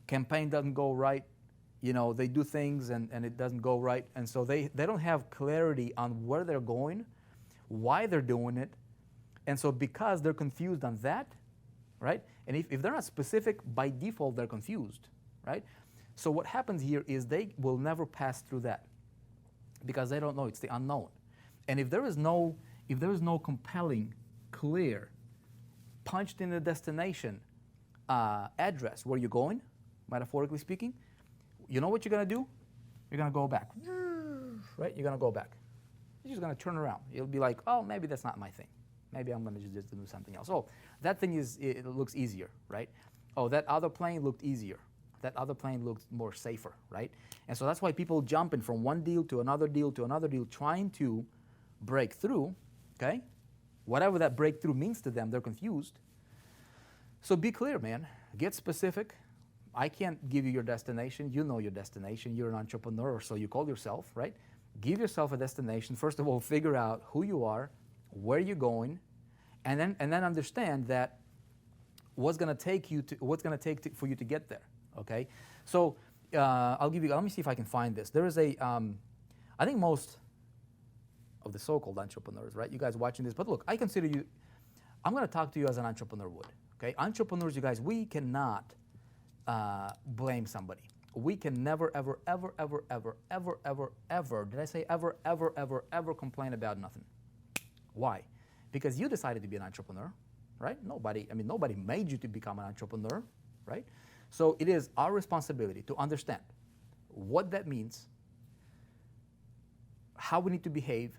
Campaign doesn't go right, they do things and it doesn't go right. And so they don't have clarity on where they're going, why they're doing it. And so because they're confused on that, right? And if they're not specific, by default, they're confused, right? So what happens here is they will never pass through that because they don't know. It's the unknown. And if there is no compelling, clear, punched in the destination address where you're going, metaphorically speaking, you know what you're going to do? You're going to go back. Right? You're going to go back. You're just going to turn around. You'll be like, oh, maybe that's not my thing. Maybe I'm going to just do something else. Oh, that thing it looks easier, right? Oh, that other plane looked easier. That other plane looked more safer, right? And so that's why people jumping from one deal to another deal to another deal, trying to break through, okay? Whatever that breakthrough means to them, they're confused. So be clear, man. Get specific. I can't give you your destination. You know your destination. You're an entrepreneur, so you call yourself, right? Give yourself a destination. First of all, figure out who you are, where you're going, and then understand that what's going to take for you to get there. Okay, so I'll give you. Let me see if I can find this. There is a. I think most of the so-called entrepreneurs, right? You guys watching this, but look, I consider you. I'm going to talk to you as an entrepreneur would. Okay, entrepreneurs, you guys, we cannot blame somebody. We can never, ever, ever, ever, ever, ever, ever, ever. Did I say ever, ever, ever, ever complain about nothing? Why? Because you decided to be an entrepreneur, right? Nobody made you to become an entrepreneur, right? So it is our responsibility to understand what that means, how we need to behave,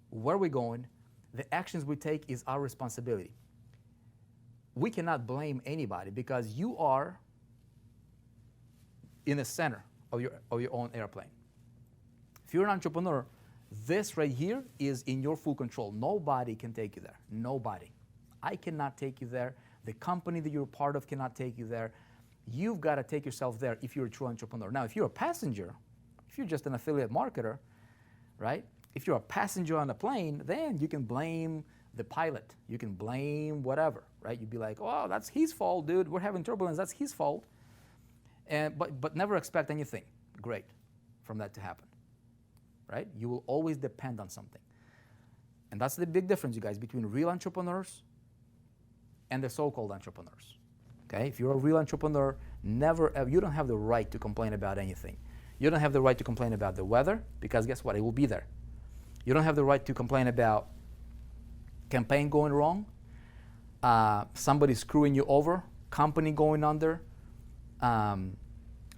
where we're going, the actions we take is our responsibility. We cannot blame anybody because you are in the center of your own airplane. If you're an entrepreneur, this right here is in your full control. Nobody can take you there. Nobody. I cannot take you there. The company that you're a part of cannot take you there. You've got to take yourself there if you're a true entrepreneur. Now, if you're a passenger, if you're just an affiliate marketer, right? If you're a passenger on a plane, then you can blame the pilot. You can blame whatever, right? You'd be like, oh, that's his fault, dude. We're having turbulence. That's his fault. But never expect anything great from that to happen, right? You will always depend on something. And that's the big difference, you guys, between real entrepreneurs and the so-called entrepreneurs. Okay, if you're a real entrepreneur, you don't have the right to complain about anything. You don't have the right to complain about the weather because guess what? It will be there. You don't have the right to complain about campaign going wrong, somebody screwing you over, company going under,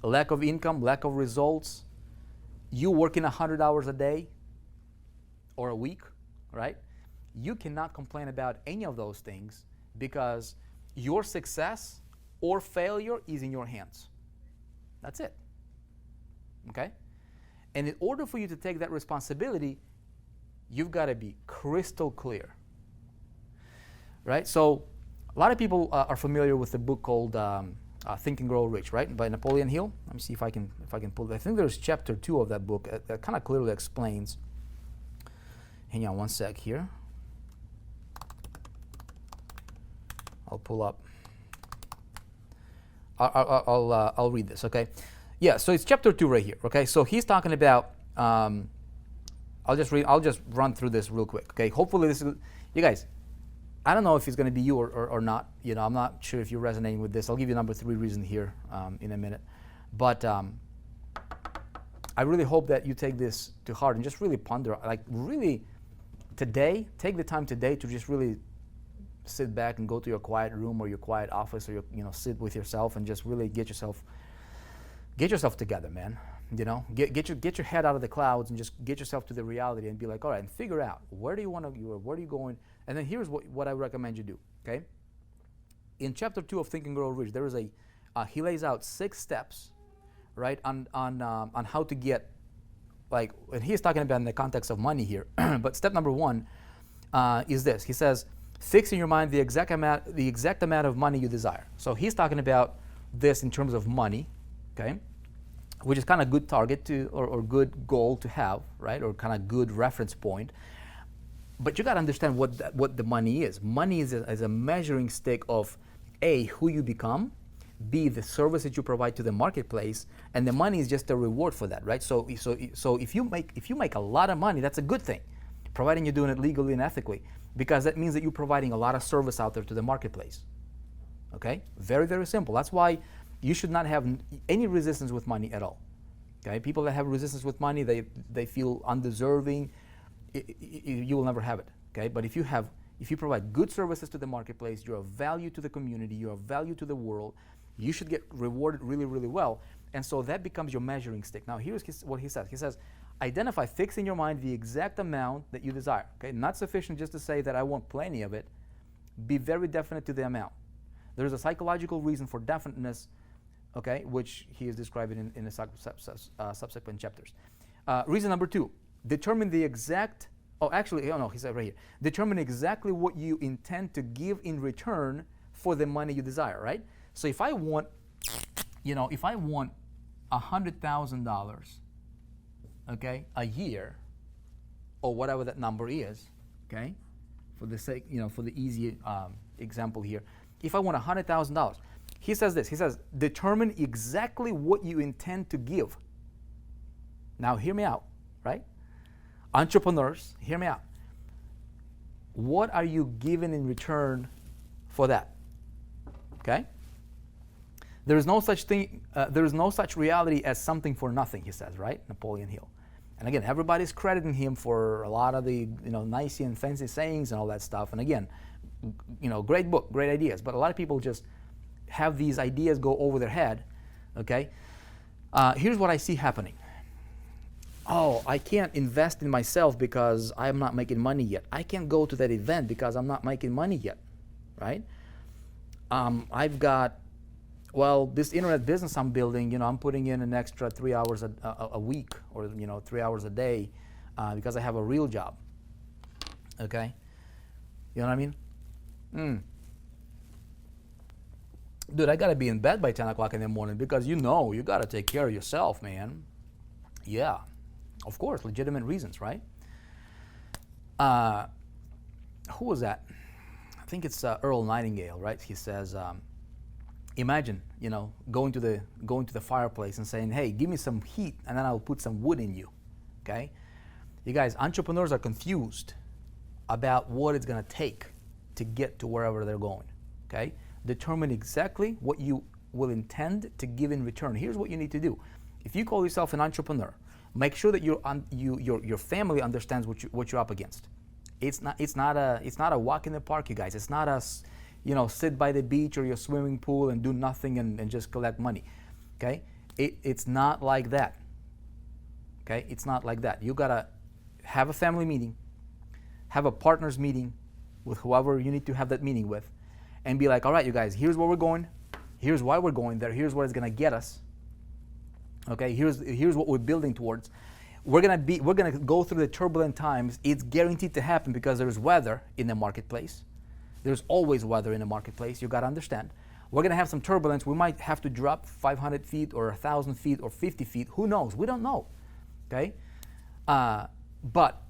lack of income, lack of results, you working 100 hours a day or a week, right? You cannot complain about any of those things because your success or failure is in your hands. That's it. Okay? And in order for you to take that responsibility, you've got to be crystal clear. Right? So a lot of people are familiar with the book called Think and Grow Rich, right? By Napoleon Hill. Let me see if I can pull it. I think there's chapter 2 of that book that kind of clearly explains. Hang on one sec here. I'll pull up. I'll read this, okay? Yeah, so it's chapter 2 right here, okay? So he's talking about, I'll just run through this real quick, okay? Hopefully this is, you guys, I don't know if it's going to be you or not. You know, I'm not sure if you're resonating with this. I'll give you number 3 reason here in a minute. But I really hope that you take this to heart and just really ponder, like really today, take the time today to just really sit back and go to your quiet room or your quiet office or sit with yourself and just really get yourself together, man. You know, get your head out of the clouds and just get yourself to the reality and be like, all right, and figure out where do you want to go, where are you going, and then here's what I recommend you do. Okay, in chapter 2 of Think and Grow Rich, there is he lays out 6 steps, right, on how to get, like, and he's talking about in the context of money here, but step number 1 is this. He says, fix in your mind the exact amount of money you desire. So he's talking about this in terms of money, okay, which is kind of good target to or good goal to have, right, or kind of good reference point. But you got to understand what the money is. Money is a measuring stick of A, who you become, B, the service that you provide to the marketplace, and the money is just a reward for that, right? So if you make a lot of money, that's a good thing, providing you're doing it legally and ethically, because that means that you're providing a lot of service out there to the marketplace. Okay? Very, very simple. That's why you should not have any resistance with money at all. Okay, people that have resistance with money, they feel undeserving. You will never have it. Okay, but if you provide good services to the marketplace, you're of value to the community, you're of value to the world, you should get rewarded really, really well. And so that becomes your measuring stick. Now here's what he says. He says, identify, fix in your mind the exact amount that you desire. Okay, not sufficient just to say that I want plenty of it. Be very definite to the amount. There's a psychological reason for definiteness, okay, which he is describing in the subsequent chapters. Reason number 2, determine the exact, he said right here, determine exactly what you intend to give in return for the money you desire, right? So if I want, $100,000, okay, a year, or whatever that number is, okay, for the sake, for the easy example here, if I want $100,000, he says this. He says, determine exactly what you intend to give. Now, hear me out, right? Entrepreneurs, hear me out. What are you giving in return for that? Okay? There is no such thing. There is no such reality as something for nothing, he says, right? Napoleon Hill. And again, everybody's crediting him for a lot of the nice and fancy sayings and all that stuff. And again, great book, great ideas. But a lot of people just have these ideas go over their head. Okay. Here's what I see happening. Oh, I can't invest in myself because I'm not making money yet. I can't go to that event because I'm not making money yet, right? I've got, this internet business I'm building, I'm putting in an extra 3 hours a week or, 3 hours a day because I have a real job, okay? You know what I mean? Dude, I got to be in bed by 10 o'clock in the morning because you got to take care of yourself, man. Yeah, of course, legitimate reasons, right? Who was that? I think it's Earl Nightingale, right? He says, imagine, going to the fireplace and saying, hey, give me some heat and then I'll put some wood in you, okay? You guys, entrepreneurs are confused about what it's going to take to get to wherever they're going, okay? Determine exactly what you will intend to give in return. Here's what you need to do. If you call yourself an entrepreneur, make sure that your family understands what you're up against. It's not a walk in the park, you guys. It's not a sit by the beach or your swimming pool and do nothing and just collect money. Okay? It's not like that. Okay? It's not like that. You gotta have a family meeting, have a partners meeting with whoever you need to have that meeting with, and be like, all right, you guys, here's where we're going, here's why we're going there, here's what it's gonna get us. Okay, here's what we're building towards. We're gonna go through the turbulent times. It's guaranteed to happen because there's weather in the marketplace. There's always weather in the marketplace. You gotta understand. We're gonna have some turbulence. We might have to drop 500 feet or 1,000 feet or 50 feet. Who knows? We don't know. Okay, but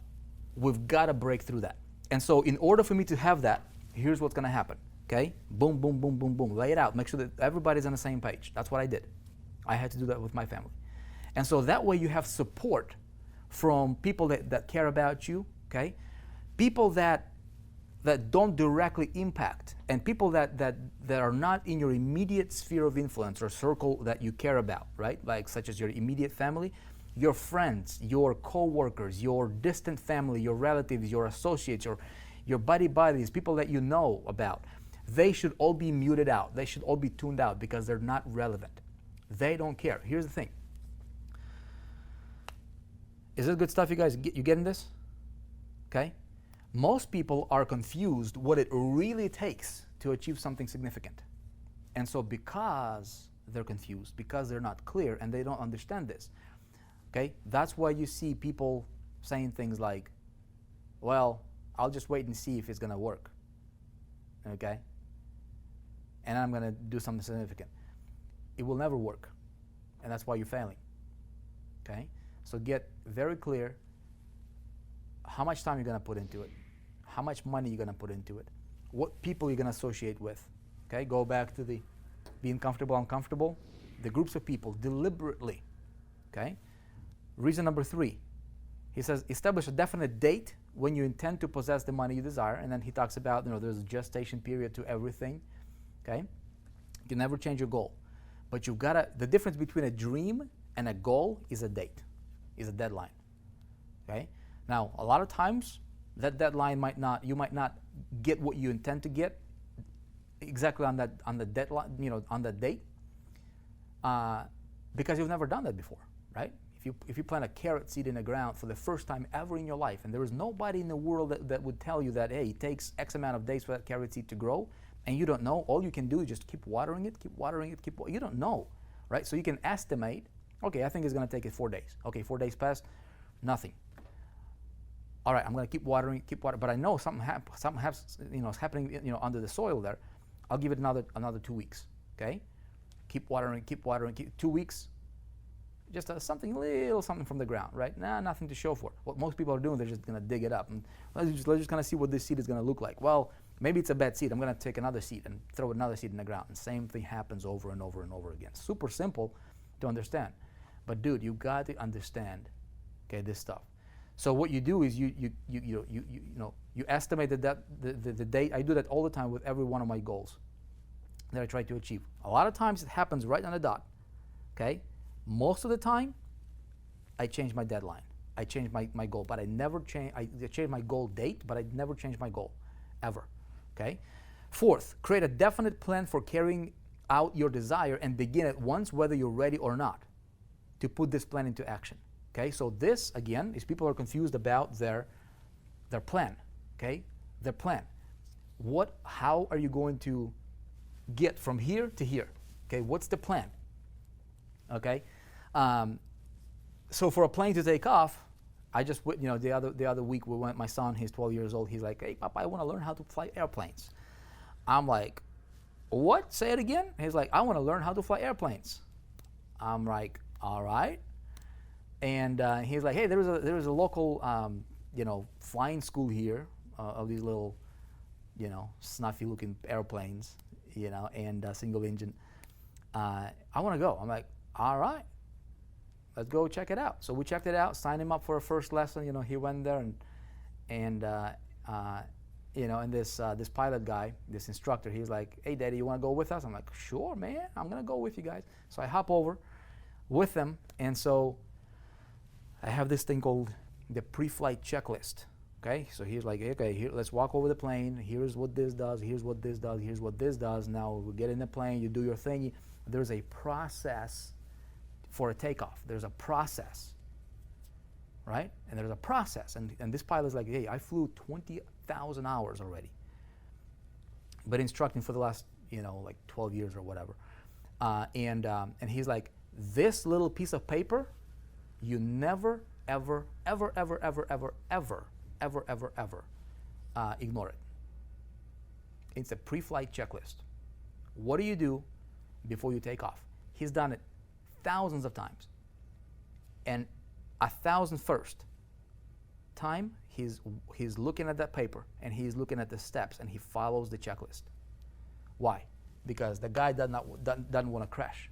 we've got to break through that. And so, in order for me to have that, here's what's gonna happen. Okay, boom, boom, boom, boom, boom. Lay it out. Make sure that everybody's on the same page. That's what I did. I had to do that with my family. And so that way you have support from people that care about you, okay? People that don't directly impact, and people that are not in your immediate sphere of influence or circle that you care about, right? Like such as your immediate family, your friends, your co-workers, your distant family, your relatives, your associates, your buddies, people that you know about. They should all be muted out. They should all be tuned out because they're not relevant. They don't care. Here's the thing. Is this good stuff, you guys? You getting this? Okay? Most people are confused what it really takes to achieve something significant. And so because they're confused, because they're not clear and they don't understand this, okay, that's why you see people saying things like, well, I'll just wait and see if it's going to work. Okay? And I'm going to do something significant. It will never work. And that's why you're failing. Okay? So get very clear how much time you're going to put into it, how much money you're going to put into it, what people you're going to associate with. Okay? Go back to the being comfortable, uncomfortable, the groups of people deliberately. Okay? Reason number 3, he says, establish a definite date when you intend to possess the money you desire. And then he talks about, there's a gestation period to everything. Okay? You can never change your goal. But you've got to, the difference between a dream and a goal is a date, is a deadline. Okay? Now, a lot of times, that deadline you might not get what you intend to get exactly on the deadline, on that date, because you've never done that before, right? If you plant a carrot seed in the ground for the first time ever in your life, and there is nobody in the world that would tell you that, hey, it takes X amount of days for that carrot seed to grow, and you don't know, all you can do is just keep watering it, you don't know, right? So you can estimate, okay, I think it's going to take it 4 days. Okay, 4 days pass, nothing. All right, I'm going to keep watering, but I know something is happening, under the soil there. I'll give it another 2 weeks. Okay, keep watering, 2 weeks. Just something from the ground, right? Nothing to show for. What most people are doing, they're just going to dig it up and let's just kind of see what this seed is going to look like. Well, maybe it's a bad seed. I'm going to take another seed and throw another seed in the ground. And same thing happens over and over and over again. Super simple to understand, but dude, you got to understand, okay, this stuff. So what you do is you estimate the date. I do that all the time with every one of my goals that I try to achieve. A lot of times it happens right on the dot. Okay, most of the time I change my deadline. I change my goal, but I never change. I change my goal date, but I never change my goal, ever. Okay. Fourth, create a definite plan for carrying out your desire and begin at once, whether you're ready or not, to put this plan into action. Okay, so this again is people are confused about their plan. Okay, their plan. How are you going to get from here to here? Okay, what's the plan? Okay, so for a plane to take off, I just the other week we went. My son, he's 12 years old. He's like, "Hey, Papa, I want to learn how to fly airplanes." I'm like, "What? Say it again." He's like, "I want to learn how to fly airplanes." I'm like, "All right." And he's like, "Hey, there is a local, flying school here of these little, snuffy-looking airplanes, and single engine. I want to go." I'm like, "All right, let's go check it out." So we checked it out, signed him up for a first lesson. He went there, and this pilot guy, this instructor, he's like, "Hey, Daddy, you want to go with us?" I'm like, "Sure, man, I'm gonna go with you guys." So I hop over with them, and so I have this thing called the pre-flight checklist. Okay, so he's like, "Okay, here, let's walk over the plane. Here's what this does. Here's what this does. Here's what this does." Now we get in the plane. You do your thing. There's a process for a takeoff. There's a process, right? And there's a process. And this pilot's like, "Hey, I flew 20,000 hours already, but instructing for the last, 12 years or whatever." And he's like, "This little piece of paper, you never, ever, ever, ever, ever, ever, ever, ever, ever, ever ignore it. It's a pre-flight checklist. What do you do before you take off?" He's done it thousands of times. And 1,001st time, he's looking at that paper and he's looking at the steps and he follows the checklist. Why? Because the guy doesn't want to crash.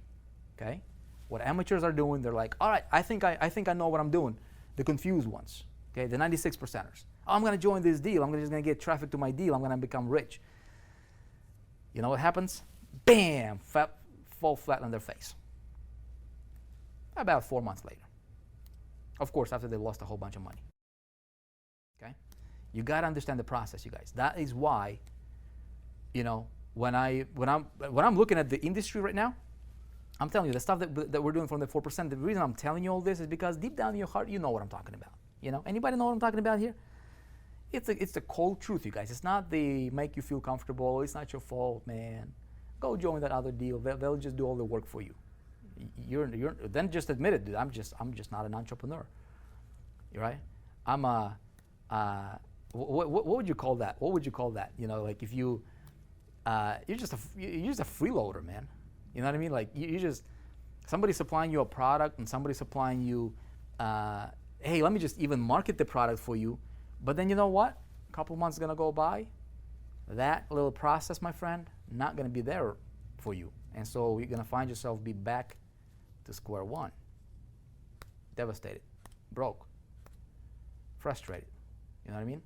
Okay? What amateurs are doing, they're like, "All right, I think I know what I'm doing." The confused ones, okay, the 96%ers. "Oh, I'm going to join this deal. I'm just going to get traffic to my deal. I'm going to become rich." You know what happens? Bam! Fall flat on their face. About 4 months later. Of course, after they lost a whole bunch of money. Okay? You got to understand the process, you guys. That is why, when I'm looking at the industry right now, I'm telling you, the stuff that we're doing from the 4%, the reason I'm telling you all this is because deep down in your heart, you know what I'm talking about. Anybody know what I'm talking about here? It's the cold truth, you guys. It's not the make you feel comfortable. It's not your fault, man. Go join that other deal. They'll just do all the work for you. You're then just admit it, dude. I'm just not an entrepreneur. You're right. I'm a what would you call that? What would you call that? Like if you're just a freeloader, man. You know what I mean? Like you just somebody supplying you a product and somebody supplying you, hey, let me just even market the product for you. But then you know what? A couple months is gonna go by. That little process, my friend, not gonna be there for you, and so you're gonna find yourself be back to square one. Devastated, broke, frustrated. You know what I mean?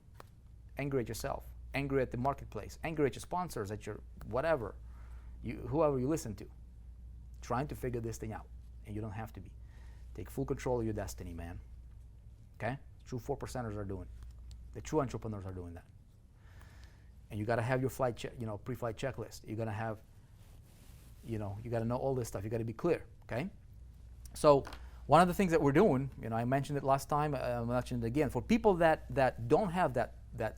Angry at yourself, angry at the marketplace, angry at your sponsors, at your whatever, whoever you listen to. trying to figure this thing out. And you don't have to be. Take full control of your destiny, man. Okay? True 4%ers are doing it. The true entrepreneurs are doing that. And you got to have your pre-flight checklist. You're going to have, you got to know all this stuff. You got to be clear, okay? So one of the things that we're doing, I mentioned it last time, I'll mention it again. For people that don't have that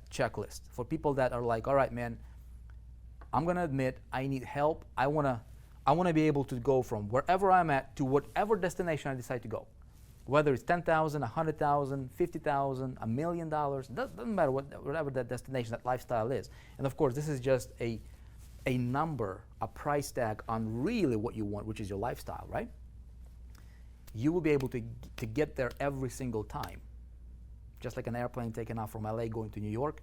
checklist, for people that are like, all right, man, I'm going to admit I need help. I want to be able to go from wherever I'm at to whatever destination I decide to go. Whether it's 10,000, 100,000, 50,000, $1 million, doesn't matter whatever that destination, that lifestyle is. And of course, this is just a number, a price tag on really what you want, which is your lifestyle, right? You will be able to get there every single time. Just like an airplane taking off from LA going to New York,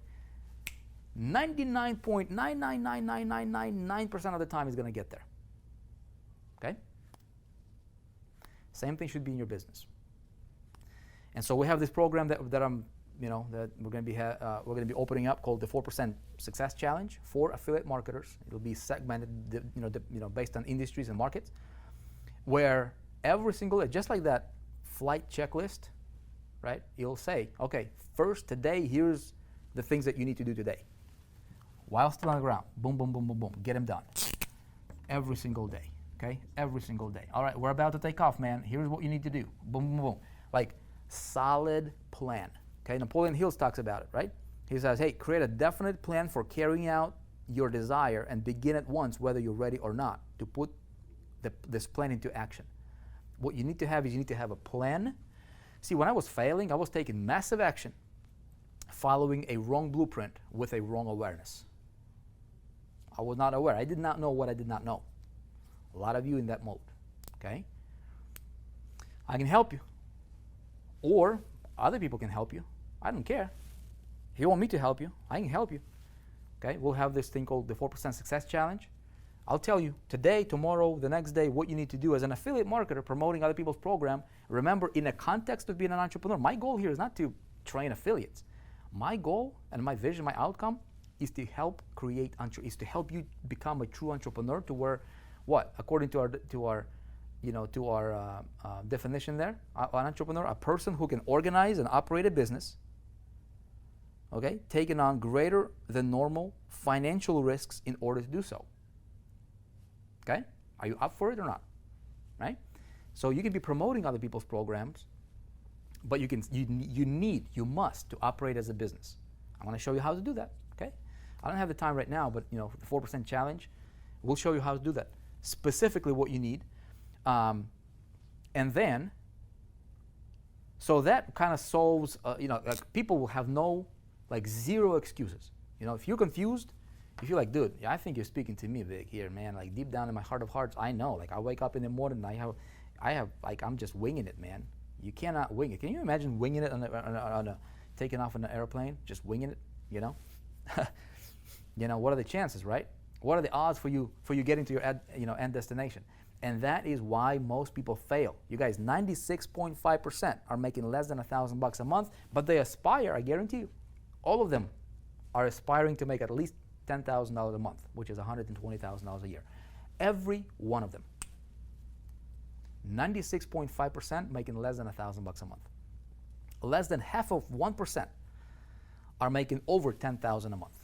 99.999999% of the time is going to get there. Okay? Same thing should be in your business. And so we have this program that I'm, that we're going to be opening up called the 4% Success Challenge for affiliate marketers. It'll be segmented, based on industries and markets, where every single, just like that flight checklist, right? You'll say, okay, first today, here's the things that you need to do today. While still on the ground, boom, boom, boom, boom, boom, get them done. Every single day, okay? Every single day. All right, we're about to take off, man. Here's what you need to do. Boom, boom, boom. Like, solid plan, okay? Napoleon Hill talks about it, right? He says, hey, create a definite plan for carrying out your desire and begin at once, whether you're ready or not, to put this plan into action. What you need to have is you need to have a plan. See, when I was failing, I was taking massive action, following a wrong blueprint with a wrong awareness. I was not aware. I did not know what I did not know. A lot of you in that mode, okay? I can help you. Or other people can help you. I don't care. If you want me to help you, I can help you. Okay, we'll have this thing called the 4% Success Challenge. I'll tell you today, tomorrow, the next day, what you need to do as an affiliate marketer promoting other people's program. Remember, in the context of being an entrepreneur, my goal here is not to train affiliates. My goal and my vision, my outcome, is to help is to help you become a true entrepreneur to where, what? According to our definition there, an entrepreneur, a person who can organize and operate a business, okay, taking on greater than normal financial risks in order to do so. Okay? Are you up for it or not? Right? So you can be promoting other people's programs, but you must to operate as a business. I'm going to show you how to do that. Okay? I don't have the time right now, but the 4% challenge, we'll show you how to do that. Specifically what you need. And then, so that kind of solves, people will have zero excuses. If you're confused, if you're like, dude, I think you're speaking to me big here, man. Like deep down in my heart of hearts, I know. Like I wake up in the morning and I'm just winging it, man. You cannot wing it. Can you imagine winging it taking off on an airplane, just winging it? What are the chances, right? What are the odds for you getting to your end destination? And that is why most people fail. You guys, 96.5% are making less than $1,000 a month, but they aspire, I guarantee you, all of them are aspiring to make at least $10,000 a month, which is $120,000 a year. Every one of them. 96.5% making less than $1,000 a month. Less than half of 1% are making over $10,000 a month.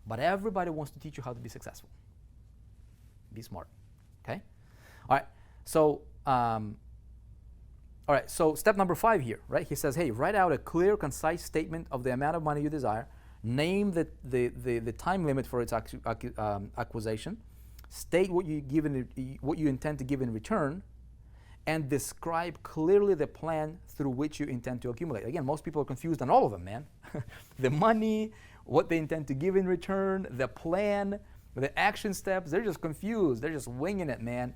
But everybody wants to teach you how to be successful. Be smart. Okay? All right. So, so step number 5 here, right? He says, hey, write out a clear, concise statement of the amount of money you desire. Name the time limit for its acquisition. State what you intend to give in return, and describe clearly the plan through which you intend to accumulate. Again, most people are confused on all of them, man. The money, what they intend to give in return, the plan, the action steps, they're just confused. They're just winging it, man.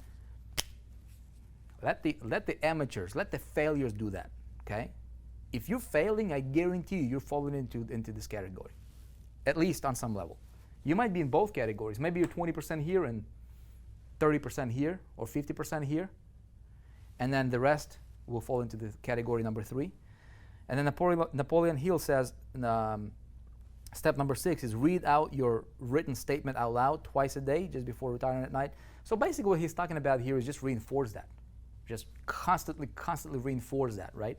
Let the amateurs, let the failures do that, okay? If you're failing, I guarantee you're falling into this category, at least on some level. You might be in both categories. Maybe you're 20% here and 30% here, or 50% here, and then the rest will fall into the category number 3. And then Napoleon Hill says, Step number 6 is read out your written statement out loud twice a day, just before retiring at night. So basically what he's talking about here is just reinforce that. Just constantly reinforce that, right?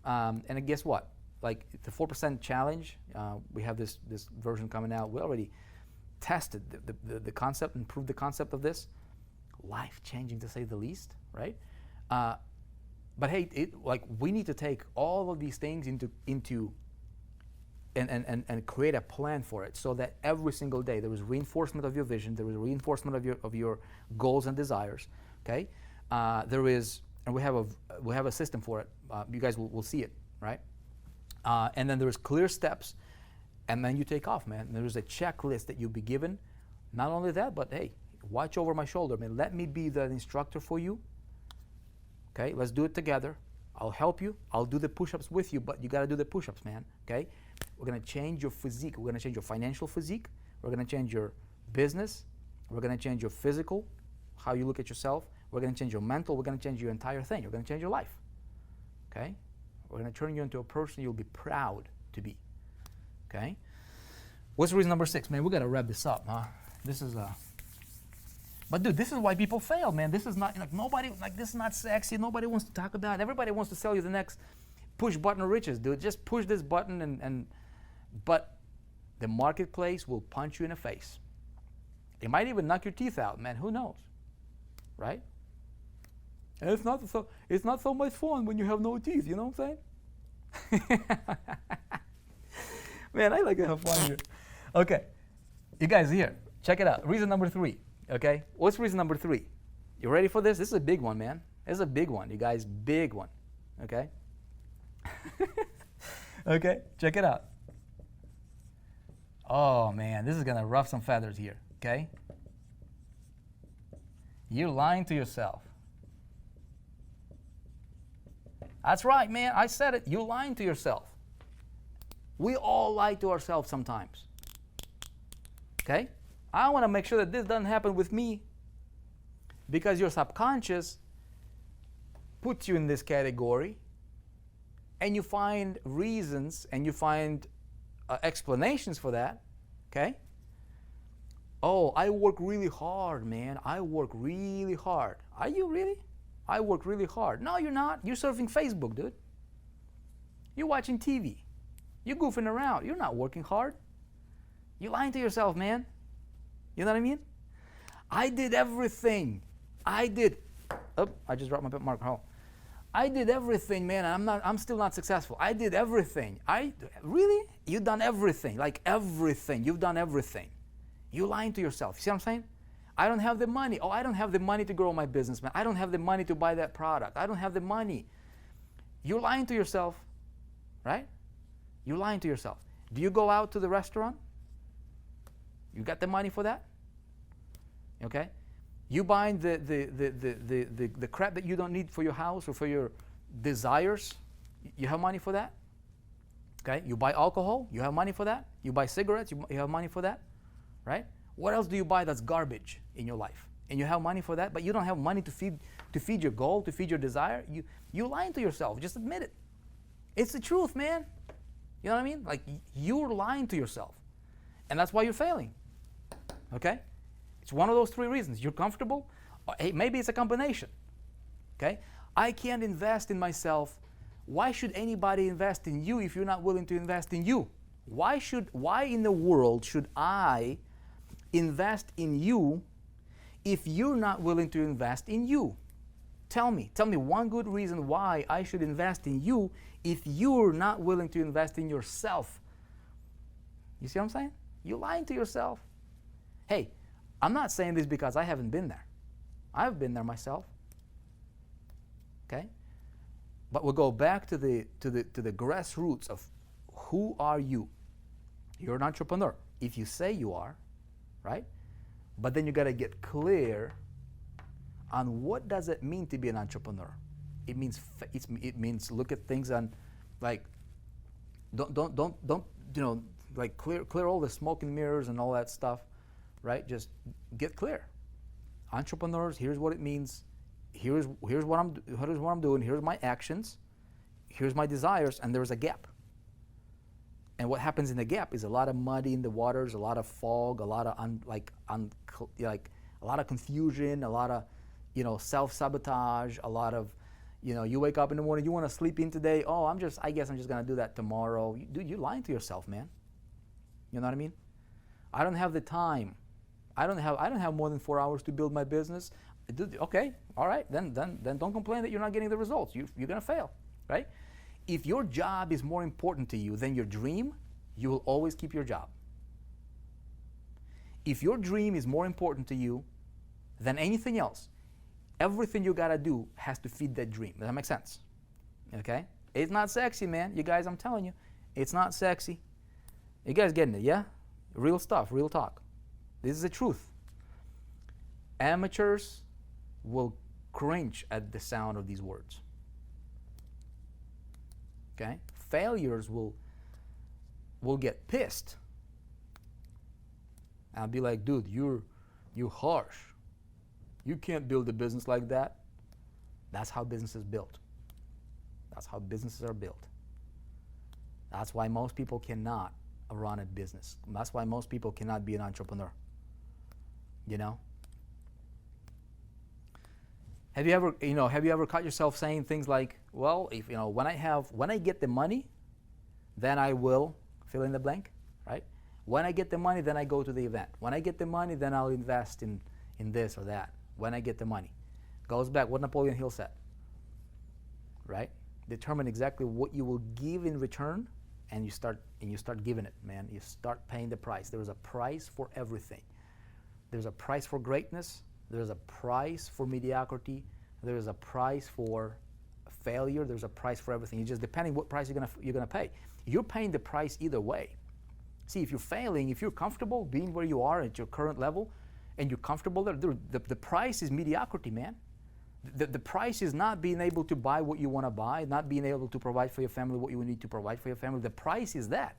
And guess what? Like the 4% challenge, we have this version coming out. We already tested the concept and proved the concept of this. Life-changing to say the least, right? But hey, we need to take all of these things into and create a plan for it, so that every single day there is reinforcement of your vision, there is reinforcement of your goals and desires. Okay, there is, and we have a system for it. You guys will see it, right? And then there's clear steps, and then you take off, man. And there's a checklist that you'll be given. Not only that, but hey, watch over my shoulder, man. Let me be the instructor for you. Okay, let's do it together. I'll help you. I'll do the push-ups with you, but you got to do the push-ups, man. Okay? We're going to change your physique. We're going to change your financial physique. We're going to change your business. We're going to change your physical, how you look at yourself. We're going to change your mental. We're going to change your entire thing. We're going to change your life. Okay? We're going to turn you into a person you'll be proud to be. Okay? What's reason number 6? Man, we got to wrap this up, huh? This is But dude, this is why people fail, man. This is not, nobody, this is not sexy. Nobody wants to talk about it. Everybody wants to sell you the next push button of riches, dude. Just push this button but the marketplace will punch you in the face. It might even knock your teeth out, man. Who knows? Right? And it's not so much fun when you have no teeth, you know what I'm saying? Man, I like to have fun here. Okay. You guys here, check it out. Reason number 3. Okay, what's reason number 3? You ready for this? This is a big one, man. This is a big one, you guys. Big one. Okay? Okay, check it out. Oh, man, this is going to ruffle some feathers here. Okay? You're lying to yourself. That's right, man. I said it. You're lying to yourself. We all lie to ourselves sometimes. Okay? I want to make sure that this doesn't happen with me, because your subconscious puts you in this category, and you find reasons and you find explanations for that. Okay? Oh, I work really hard, man. I work really hard. Are you really? I work really hard. No, you're not. You're surfing Facebook, dude. You're watching TV. You're goofing around. You're not working hard. You're lying to yourself, man. You know what I mean? I did everything. I just dropped my marker. Oh. I did everything, man. I'm still not successful. I did everything. Really? You've done everything. Like everything. You've done everything. You're lying to yourself. You see what I'm saying? I don't have the money. Oh, I don't have the money to grow my business, man. I don't have the money to buy that product. I don't have the money. You're lying to yourself, right? You're lying to yourself. Do you go out to the restaurant? You got the money for that? Okay? You buying the crap that you don't need for your house or for your desires? You have money for that? Okay? You buy alcohol? You have money for that? You buy cigarettes? You have money for that? Right? What else do you buy that's garbage in your life? And you have money for that, but you don't have money to feed your goal, to feed your desire? You're lying to yourself. Just admit it. It's the truth, man. You know what I mean? Like, you're lying to yourself. And that's why you're failing. Okay? It's one of those 3 reasons. You're comfortable. Hey, maybe it's a combination. Okay? I can't invest in myself. Why should anybody invest in you if you're not willing to invest in you? Why in the world should I invest in you if you're not willing to invest in you? Tell me one good reason why I should invest in you if you're not willing to invest in yourself. You see what I'm saying? You're lying to yourself. Hey, I'm not saying this because I haven't been there. I've been there myself. Okay? But we'll go back to the grassroots of who are you? You're an entrepreneur. If you say you are, right? But then you got to get clear on what does it mean to be an entrepreneur. It means look at things on, like, don't like clear all the smoke and mirrors and all that stuff, right? Just get clear. Entrepreneurs, here's what it means. Here's what I'm doing. Here's my actions. Here's my desires, and there's a gap. And what happens in the gap is a lot of muddy in the waters, a lot of fog, a lot of a lot of confusion, a lot of self-sabotage, a lot of you wake up in the morning, you want to sleep in today. Oh, I guess I'm just gonna do that tomorrow. Dude, you're lying to yourself, man. You know what I mean? I don't have the time. I don't have more than 4 hours to build my business. Okay, all right, then don't complain that you're not getting the results. You're gonna fail, right? If your job is more important to you than your dream, you will always keep your job. If your dream is more important to you than anything else, everything you gotta do has to feed that dream. Does that make sense? Okay? It's not sexy, man. You guys, I'm telling you, it's not sexy. You guys getting it, yeah? Real stuff, real talk. This is the truth. Amateurs will cringe at the sound of these words. Okay? Failures will get pissed. I'll be like, dude, you're harsh. You can't build a business like that. That's how business is built. That's how businesses are built. That's why most people cannot run a business. That's why most people cannot be an entrepreneur. You know? Have you ever caught yourself saying things like, well, if when I get the money, then I will fill in the blank, right? When I get the money, then I go to the event. When I get the money, then I'll invest in this or that. When I get the money. Goes back what Napoleon Hill said, right? Determine exactly what you will give in return, and you start giving it, man. You start paying the price. There is a price for everything. There's a price for greatness. There's a price for mediocrity. There's a price for failure. There's a price for everything. It's just depending what price you're gonna pay. You're paying the price either way. See, if you're failing, if you're comfortable being where you are at your current level, and you're comfortable there, the price is mediocrity, man. The price is not being able to buy what you want to buy, not being able to provide for your family what you need to provide for your family. The price is that.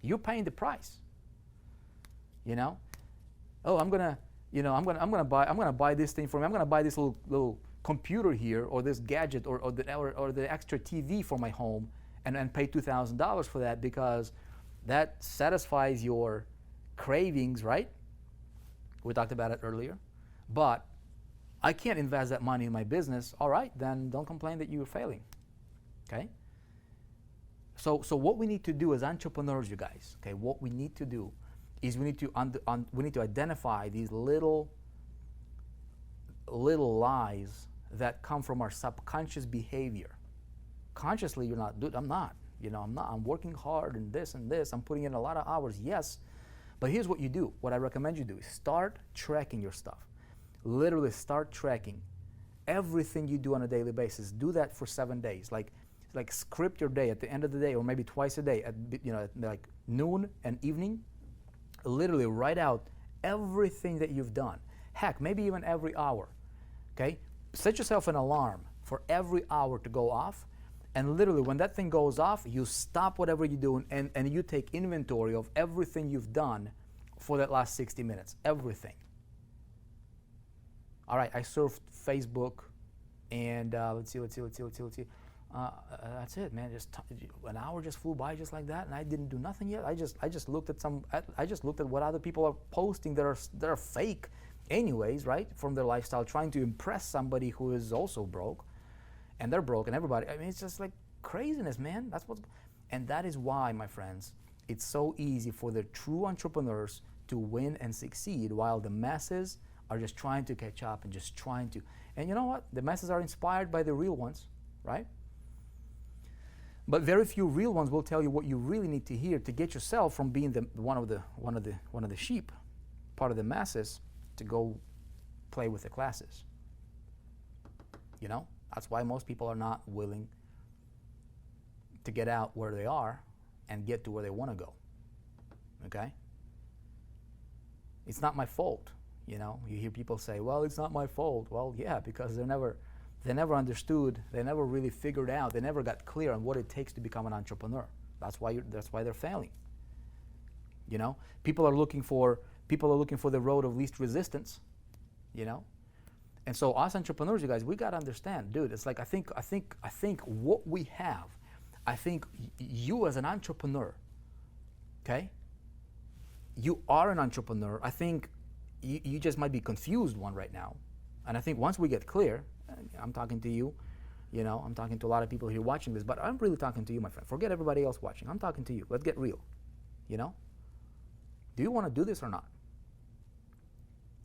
You're paying the price. Oh, I'm gonna buy this thing for me. I'm gonna buy this little computer here, or this gadget, or the extra TV for my home, and pay $2,000 for that because that satisfies your cravings, right? We talked about it earlier. But I can't invest that money in my business. All right, then don't complain that you're failing. Okay? So what we need to do as entrepreneurs, you guys, okay, what we need to do is we need to identify these little lies that come from our subconscious behavior. Consciously, you're not, dude, I'm not. I'm working hard and this, I'm putting in a lot of hours, yes. But here's what you do. What I recommend you do is start tracking your stuff. Literally start tracking everything you do on a daily basis. Do that for 7 days. Like script your day at the end of the day, or maybe twice a day at like noon and evening. Literally write out everything that you've done. Heck, maybe even every hour. Okay? Set yourself an alarm for every hour to go off. And literally, when that thing goes off, you stop whatever you're doing and you take inventory of everything you've done for that last 60 minutes. Everything. All right, I surfed Facebook, and let's see. That's it, man. Just an hour just flew by just like that, and I didn't do nothing yet. I just looked at what other people are posting that are fake, anyways, right? From their lifestyle, trying to impress somebody who is also broke. And they're broke, and everybody. I mean, it's just like craziness, man. And that is why, my friends, it's so easy for the true entrepreneurs to win and succeed, while the masses are just trying to catch up and just trying to. And you know what? The masses are inspired by the real ones, right? But very few real ones will tell you what you really need to hear to get yourself from being one of the sheep, part of the masses, to go play with the classes. That's why most people are not willing to get out where they are and get to where they want to go. Okay? It's not my fault. You hear people say, well, it's not my fault. Well, yeah, because they never understood, they never really figured out, they never got clear on what it takes to become an entrepreneur. That's why they're failing. People are looking for the road of least resistance, And so us entrepreneurs, you guys, we got to understand, dude, it's like I think what we have, I think you as an entrepreneur Okay? You are an entrepreneur. I think you just might be confused one right now. And I think once we get clear, I'm talking to you, I'm talking to a lot of people here watching this, but I'm really talking to you, my friend. Forget everybody else watching. I'm talking to you. Let's get real. Do you want to do this or not?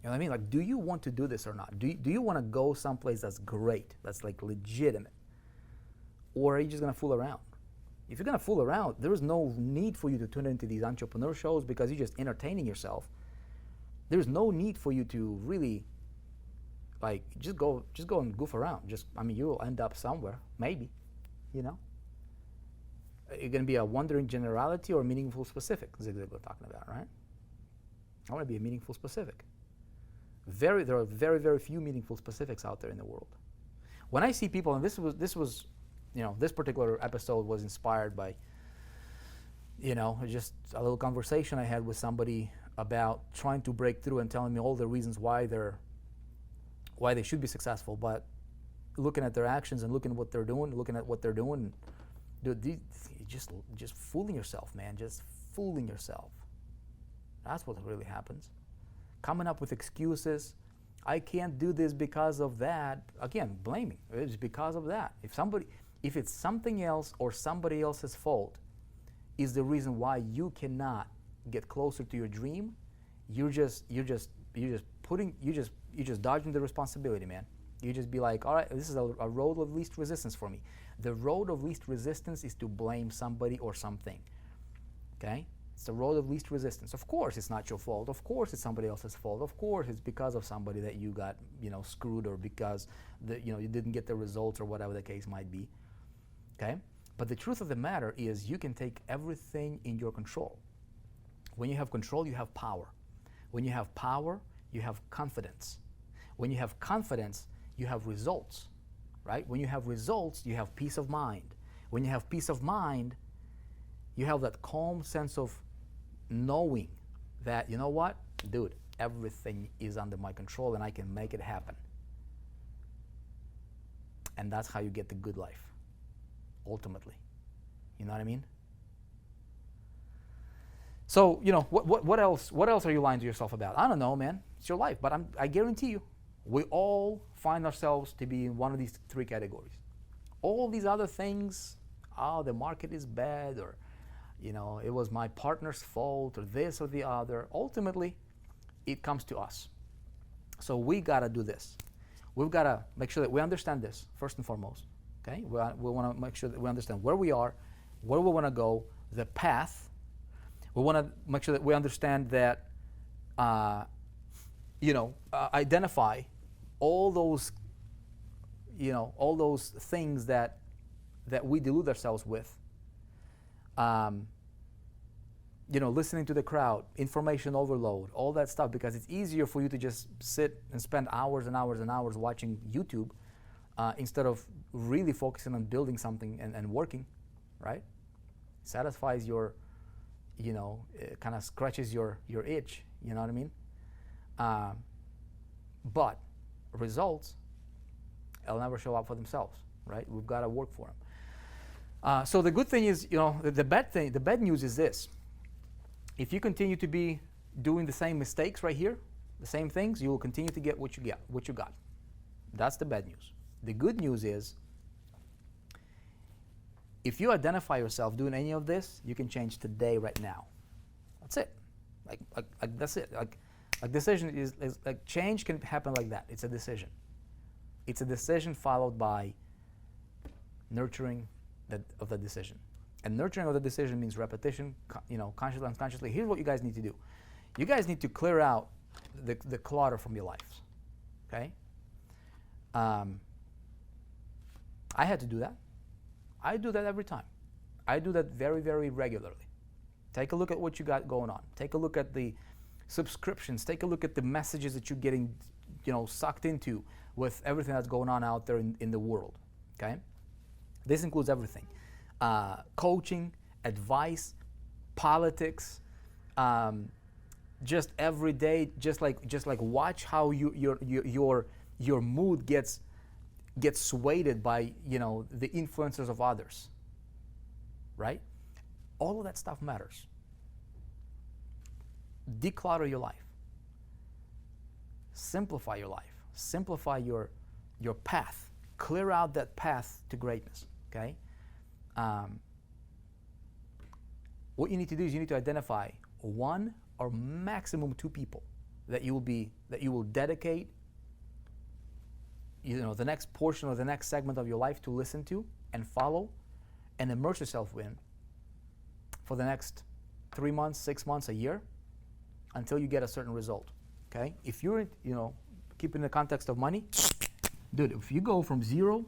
You know what I mean? Like, do you want to do this or not? Do you want to go someplace that's great, that's like legitimate? Or are you just going to fool around? If you're going to fool around, there is no need for you to tune into these entrepreneur shows because you're just entertaining yourself. There's no need for you to really, like, just go and goof around. You'll end up somewhere, maybe, You're going to be a wandering generality or meaningful specific, Zig Ziglar talking about, right? I want to be a meaningful specific. There are very, very few meaningful specifics out there in the world. When I see people, and this was, this particular episode was inspired by, just a little conversation I had with somebody about trying to break through and telling me all the reasons why they should be successful, but looking at their actions and looking at what they're doing, dude, just fooling yourself, man, just fooling yourself. That's what really happens. Coming up with excuses. I can't do this because of that. Again, blaming. It's because of that. If it's something else or somebody else's fault is the reason why you cannot get closer to your dream, you're just dodging the responsibility, man. You just be like, all right, this is a road of least resistance for me. The road of least resistance is to blame somebody or something. Okay? It's the road of least resistance. Of course it's not your fault. Of course it's somebody else's fault. Of course it's because of somebody that you got, screwed, or because you didn't get the results, or whatever the case might be. Okay? But the truth of the matter is you can take everything in your control. When you have control, you have power. When you have power, you have confidence. When you have confidence, you have results, right? When you have results, you have peace of mind. When you have peace of mind, you have that calm sense of knowing that, you know what, dude, everything is under my control and I can make it happen. And that's how you get the good life, ultimately. You know what I mean? So, what else are you lying to yourself about? I don't know, man. It's your life. But I guarantee you, we all find ourselves to be in one of these three categories. All these other things, the market is bad, or it was my partner's fault, or this or the other. Ultimately, it comes to us. So we got to do this. We've got to make sure that we understand this, first and foremost. Okay? We want to make sure that we understand where we are, where we want to go, the path. We want to make sure that we understand that, identify all those, all those things that we delude ourselves with. Listening to the crowd, information overload, all that stuff, because it's easier for you to just sit and spend hours and hours and hours watching YouTube instead of really focusing on building something and working, right? Satisfies your, it kind of scratches your itch, you know what I mean? But results, they'll never show up for themselves, right? We've got to work for them. So the good thing is, the bad news is this. If you continue to be doing the same mistakes right here, the same things, you will continue to get what you got. That's the bad news. The good news is, if you identify yourself doing any of this, you can change today, right now. That's it. Like that's it. Like decision is like change can happen like that. It's a decision. It's a decision followed by nurturing of the decision. And nurturing of the decision means repetition, consciously, unconsciously. Here's what you guys need to do. You guys need to clear out the clutter from your lives. Okay? I had to do that. I do that every time. I do that very, very regularly. Take a look at what you got going on. Take a look at the subscriptions. Take a look at the messages that you're getting, sucked into with everything that's going on out there in the world. Okay? This includes everything. Coaching, advice, politics, just every day, just like watch how your mood gets swayed by the influences of others, right? All of that stuff matters. declutter your life. Simplify your life. Simplify your path. Clear out that path to greatness. Okay. What you need to do is you need to identify one or maximum two people that you will dedicate, the next portion or the next segment of your life to listen to and follow and immerse yourself in for the next 3 months, 6 months, a year, until you get a certain result. Okay? If you're, keep in the context of money, dude, if you go from 0,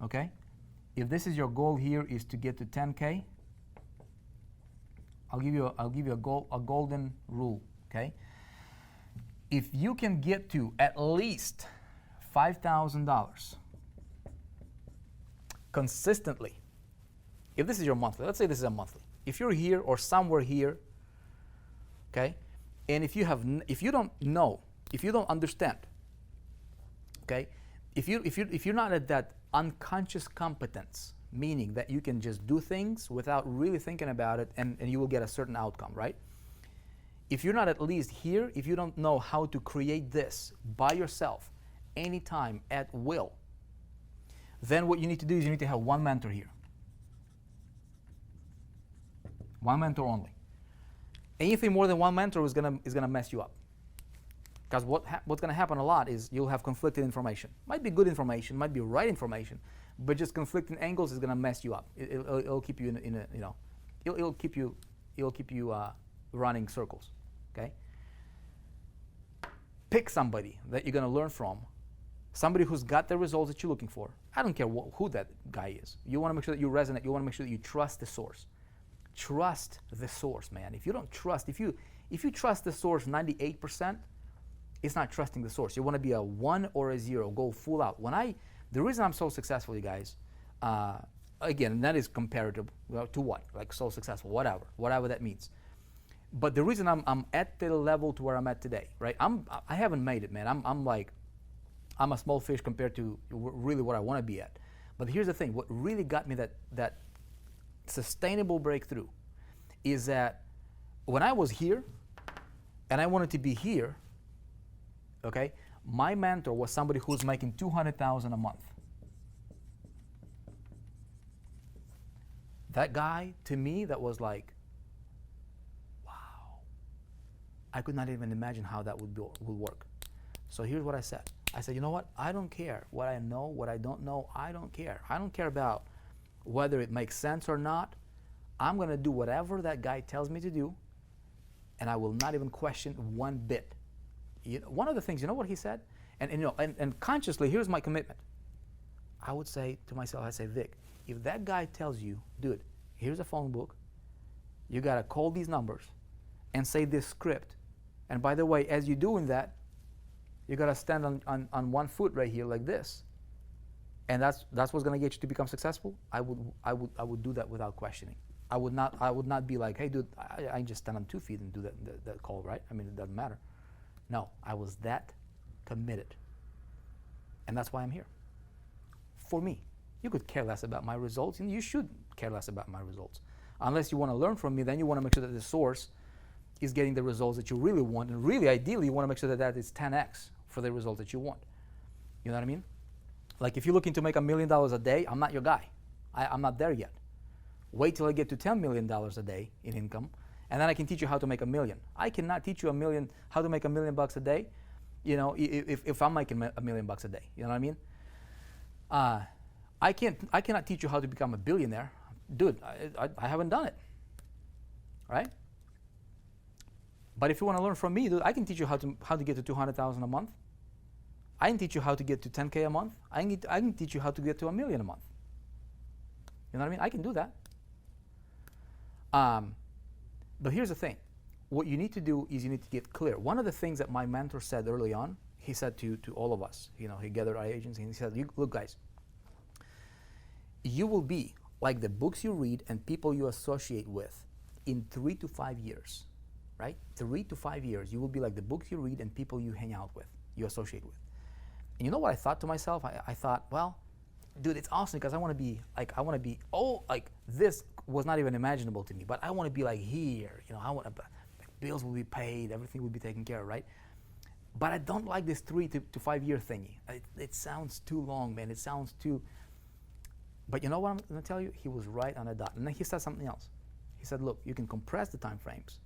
okay, if this is your goal here is to get to 10K, I'll give you a golden rule, okay? If you can get to at least $5,000 consistently, if this is your monthly, let's say this is a monthly. If you're here or somewhere here, okay, and if you don't understand, okay, if you're not at that unconscious competence, meaning that you can just do things without really thinking about it and you will get a certain outcome, right? If you're not at least here, if you don't know how to create this by yourself, anytime, at will, then what you need to do is you need to have one mentor here. One mentor only. Anything more than one mentor is gonna mess you up. Because what's going to happen a lot is you'll have conflicted information. Might be good information, might be right information, but just conflicting angles is going to mess you up. It'll keep you it'll keep you running circles. Okay. Pick somebody that you're going to learn from, somebody who's got the results that you're looking for. I don't care who that guy is. You want to make sure that you resonate. You want to make sure that you trust the source. Trust the source, man. If you don't trust, if you trust the source 98%. It's not trusting the source. You want to be a 1 or a 0. Go full out. The reason I'm so successful, you guys, again, that is comparative to what? Like so successful, whatever that means. But the reason I'm at the level to where I'm at today, right? I haven't made it, man. I'm a small fish compared to really what I want to be at. But here's the thing. What really got me that sustainable breakthrough is that when I was here and I wanted to be here, okay, my mentor was somebody who's making $200,000 a month. That guy, to me, that was like, wow. I could not even imagine how that would work. So here's what I said. I said, you know what? I don't care what I know, what I don't know. I don't care. I don't care about whether it makes sense or not. I'm going to do whatever that guy tells me to do, and I will not even question one bit. One of the things, you know what he said? And consciously, here's my commitment. I would say to myself, I say, Vic, if that guy tells you, dude, here's a phone book, you got to call these numbers and say this script. And by the way, as you're doing that, you got to stand on one foot right here like this. And that's what's going to get you to become successful. I would do that without questioning. I would not be like, hey, dude, I just stand on 2 feet and do that call, right? I mean, it doesn't matter. No, I was that committed. And that's why I'm here. For me. You could care less about my results, and you should care less about my results. Unless you want to learn from me, then you want to make sure that the source is getting the results that you really want. And really, ideally, you want to make sure that is 10x for the results that you want. You know what I mean? Like if you're looking to make $1 million a day, I'm not your guy. I'm not there yet. Wait till I get to $10 million a day in income, and then I can teach you how to make $1 million. I cannot teach you how to make $1 million a day, if I'm making $1 million a day. You know what I mean? I cannot teach you how to become a billionaire. Dude, I haven't done it. Right? But if you want to learn from me, dude, I can teach you how to get to 200,000 a month. I can teach you how to get to 10K a month. I can teach you how to get to $1 million a month. You know what I mean? I can do that. But here's the thing. What you need to do is you need to get clear. One of the things that my mentor said early on, he said to all of us, he gathered our agents, and he said, look guys, you will be like the books you read and people you associate with in 3 to 5 years, right? 3 to 5 years, you will be like the books you read and people you hang out with, you associate with. And you know what I thought to myself? I thought, well, dude, it's awesome because I want to be like this was not even imaginable to me. But I want to be like here, I want to, bills will be paid, everything will be taken care of, right? But I don't like this 3 to 5 year thingy. It sounds too long, man. It sounds too. But you know what I'm going to tell you? He was right on the dot. And then he said something else. He said, look, you can compress the time frames.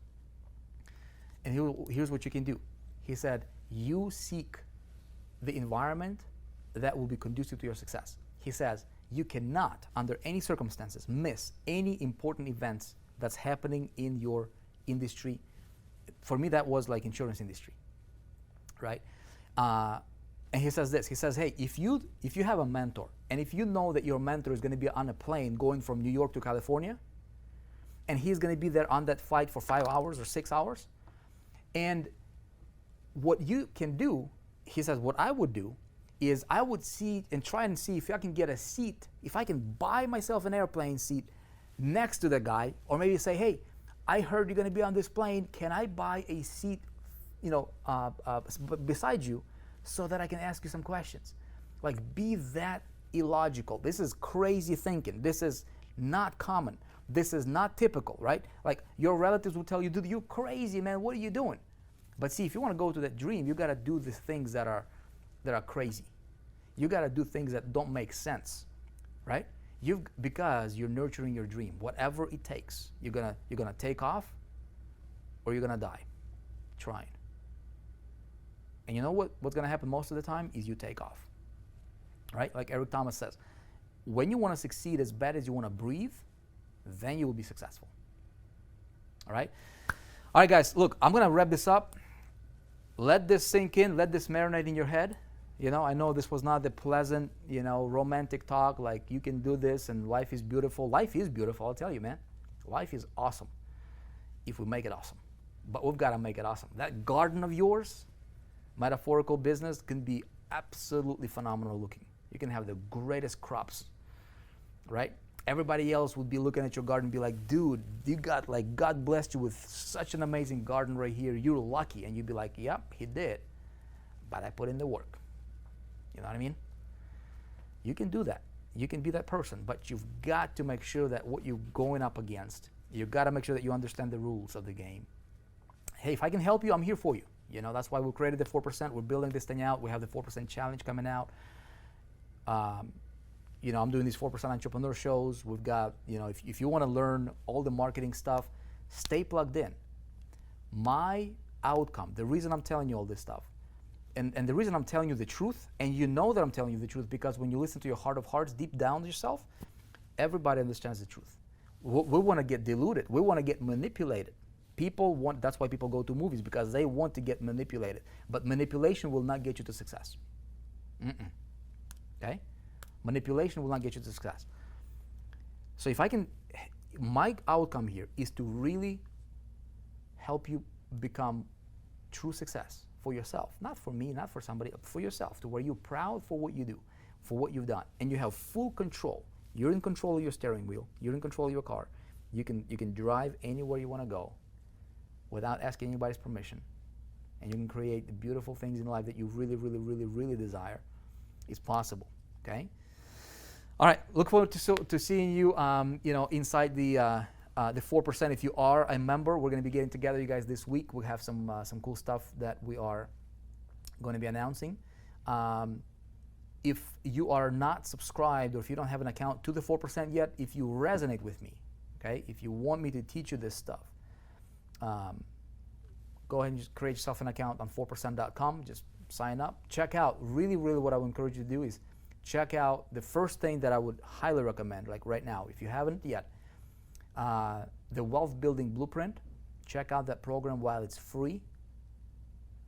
And here's what you can do. He said, you seek the environment that will be conducive to your success. He says, you cannot, under any circumstances, miss any important events that's happening in your industry. For me, that was like insurance industry, right? And he says this. He says, hey, if you have a mentor, and if you know that your mentor is going to be on a plane going from New York to California, and he's going to be there on that flight for 5 hours or 6 hours, and what you can do, he says, what I would do is I would see and try and see if I can get a seat, if I can buy myself an airplane seat next to the guy, or maybe say, hey, I heard you're going to be on this plane. Can I buy a seat, beside you, so that I can ask you some questions? Like, be that illogical. This is crazy thinking. This is not common. This is not typical, right? Like, your relatives will tell you, dude, you're crazy, man. What are you doing? But see, if you want to go to that dream, you got to do the things that are crazy. You got to do things that don't make sense, right? Because you're nurturing your dream. Whatever it takes, you're gonna take off, or you're gonna die trying. And you know what's gonna happen most of the time is you take off, right? Like Eric Thomas says, when you want to succeed as bad as you want to breathe, then you will be successful. All right, guys. Look, I'm gonna wrap this up. Let this sink in. Let this marinate in your head. I know this was not the pleasant, romantic talk, like you can do this and life is beautiful. Life is beautiful, I'll tell you, man. Life is awesome if we make it awesome. But we've got to make it awesome. That garden of yours, metaphorical business, can be absolutely phenomenal looking. You can have the greatest crops, right? Everybody else would be looking at your garden and be like, dude, you got, like, God blessed you with such an amazing garden right here. You're lucky. And you'd be like, yep, he did. But I put in the work. You know what I mean? You can do that. You can be that person, but you've got to make sure that what you're going up against, you've got to make sure that you understand the rules of the game. Hey, if I can help you, I'm here for you. That's why we created the 4%. We're building this thing out. We have the 4% challenge coming out. I'm doing these 4% entrepreneur shows. We've got, if you want to learn all the marketing stuff, stay plugged in. My outcome, the reason I'm telling you all this stuff, and the reason I'm telling you the truth, and you know that I'm telling you the truth, because when you listen to your heart of hearts, deep down yourself, everybody understands the truth. We want to get deluded. We want to get manipulated. That's why people go to movies, because they want to get manipulated. But manipulation will not get you to success. Okay? Manipulation will not get you to success. So my outcome here is to really help you become true success for yourself. Not for me, not for somebody, for yourself, to where you're proud for what you do, for what you've done. And you have full control. You're in control of your steering wheel. You're in control of your car. You can drive anywhere you want to go without asking anybody's permission. And you can create the beautiful things in life that you really, really, really, really desire. It's possible, okay? All right, look forward to seeing you, inside the 4%. If you are a member, we're going to be getting together, you guys, this week. We have some cool stuff that we are going to be announcing. If you are not subscribed, or if you don't have an account to the 4% yet, if you resonate with me, okay, if you want me to teach you this stuff, go ahead and just create yourself an account on 4%.com. Just sign up. Check out. Really, really, what I would encourage you to do is check out the first thing that I would highly recommend, like right now, if you haven't yet, the Wealth Building Blueprint. Check out that program while it's free.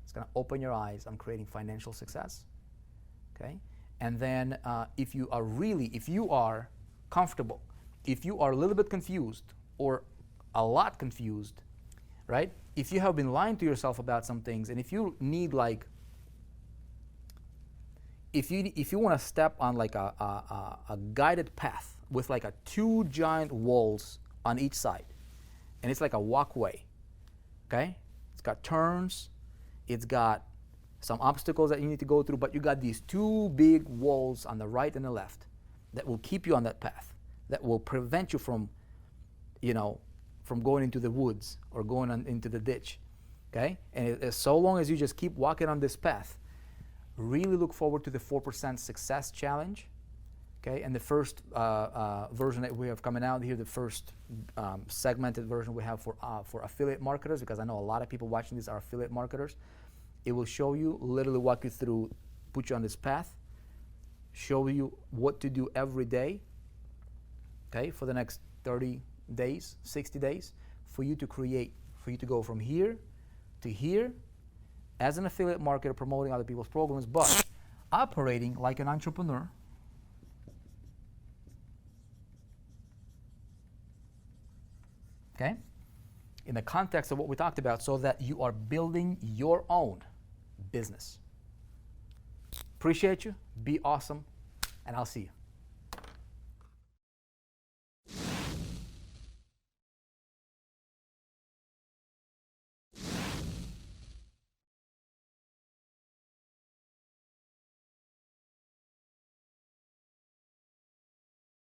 It's going to open your eyes on creating financial success. Okay? And then if you are comfortable, if you are a little bit confused or a lot confused, right? If you have been lying to yourself about some things, and if you need, like, if you want to step on like a guided path with like 2 giant walls on each side, and it's like a walkway, okay? It's got turns, it's got some obstacles that you need to go through, but you got these 2 big walls on the right and the left that will keep you on that path, that will prevent you from you know, from going into the woods or going into the ditch. Okay? And so long as you just keep walking on this path, really look forward to the 4% Success Challenge. Okay? And the first version that we have coming out here, the first segmented version we have for affiliate marketers, because I know a lot of people watching this are affiliate marketers. It will show you, literally walk you through, put you on this path, show you what to do every day, okay, for the next 30 days, 60 days, for you to create, for you to go from here to here as an affiliate marketer promoting other people's programs, but operating like an entrepreneur. Okay? In the context of what we talked about, so that you are building your own business. Appreciate you. Be awesome. And I'll see you.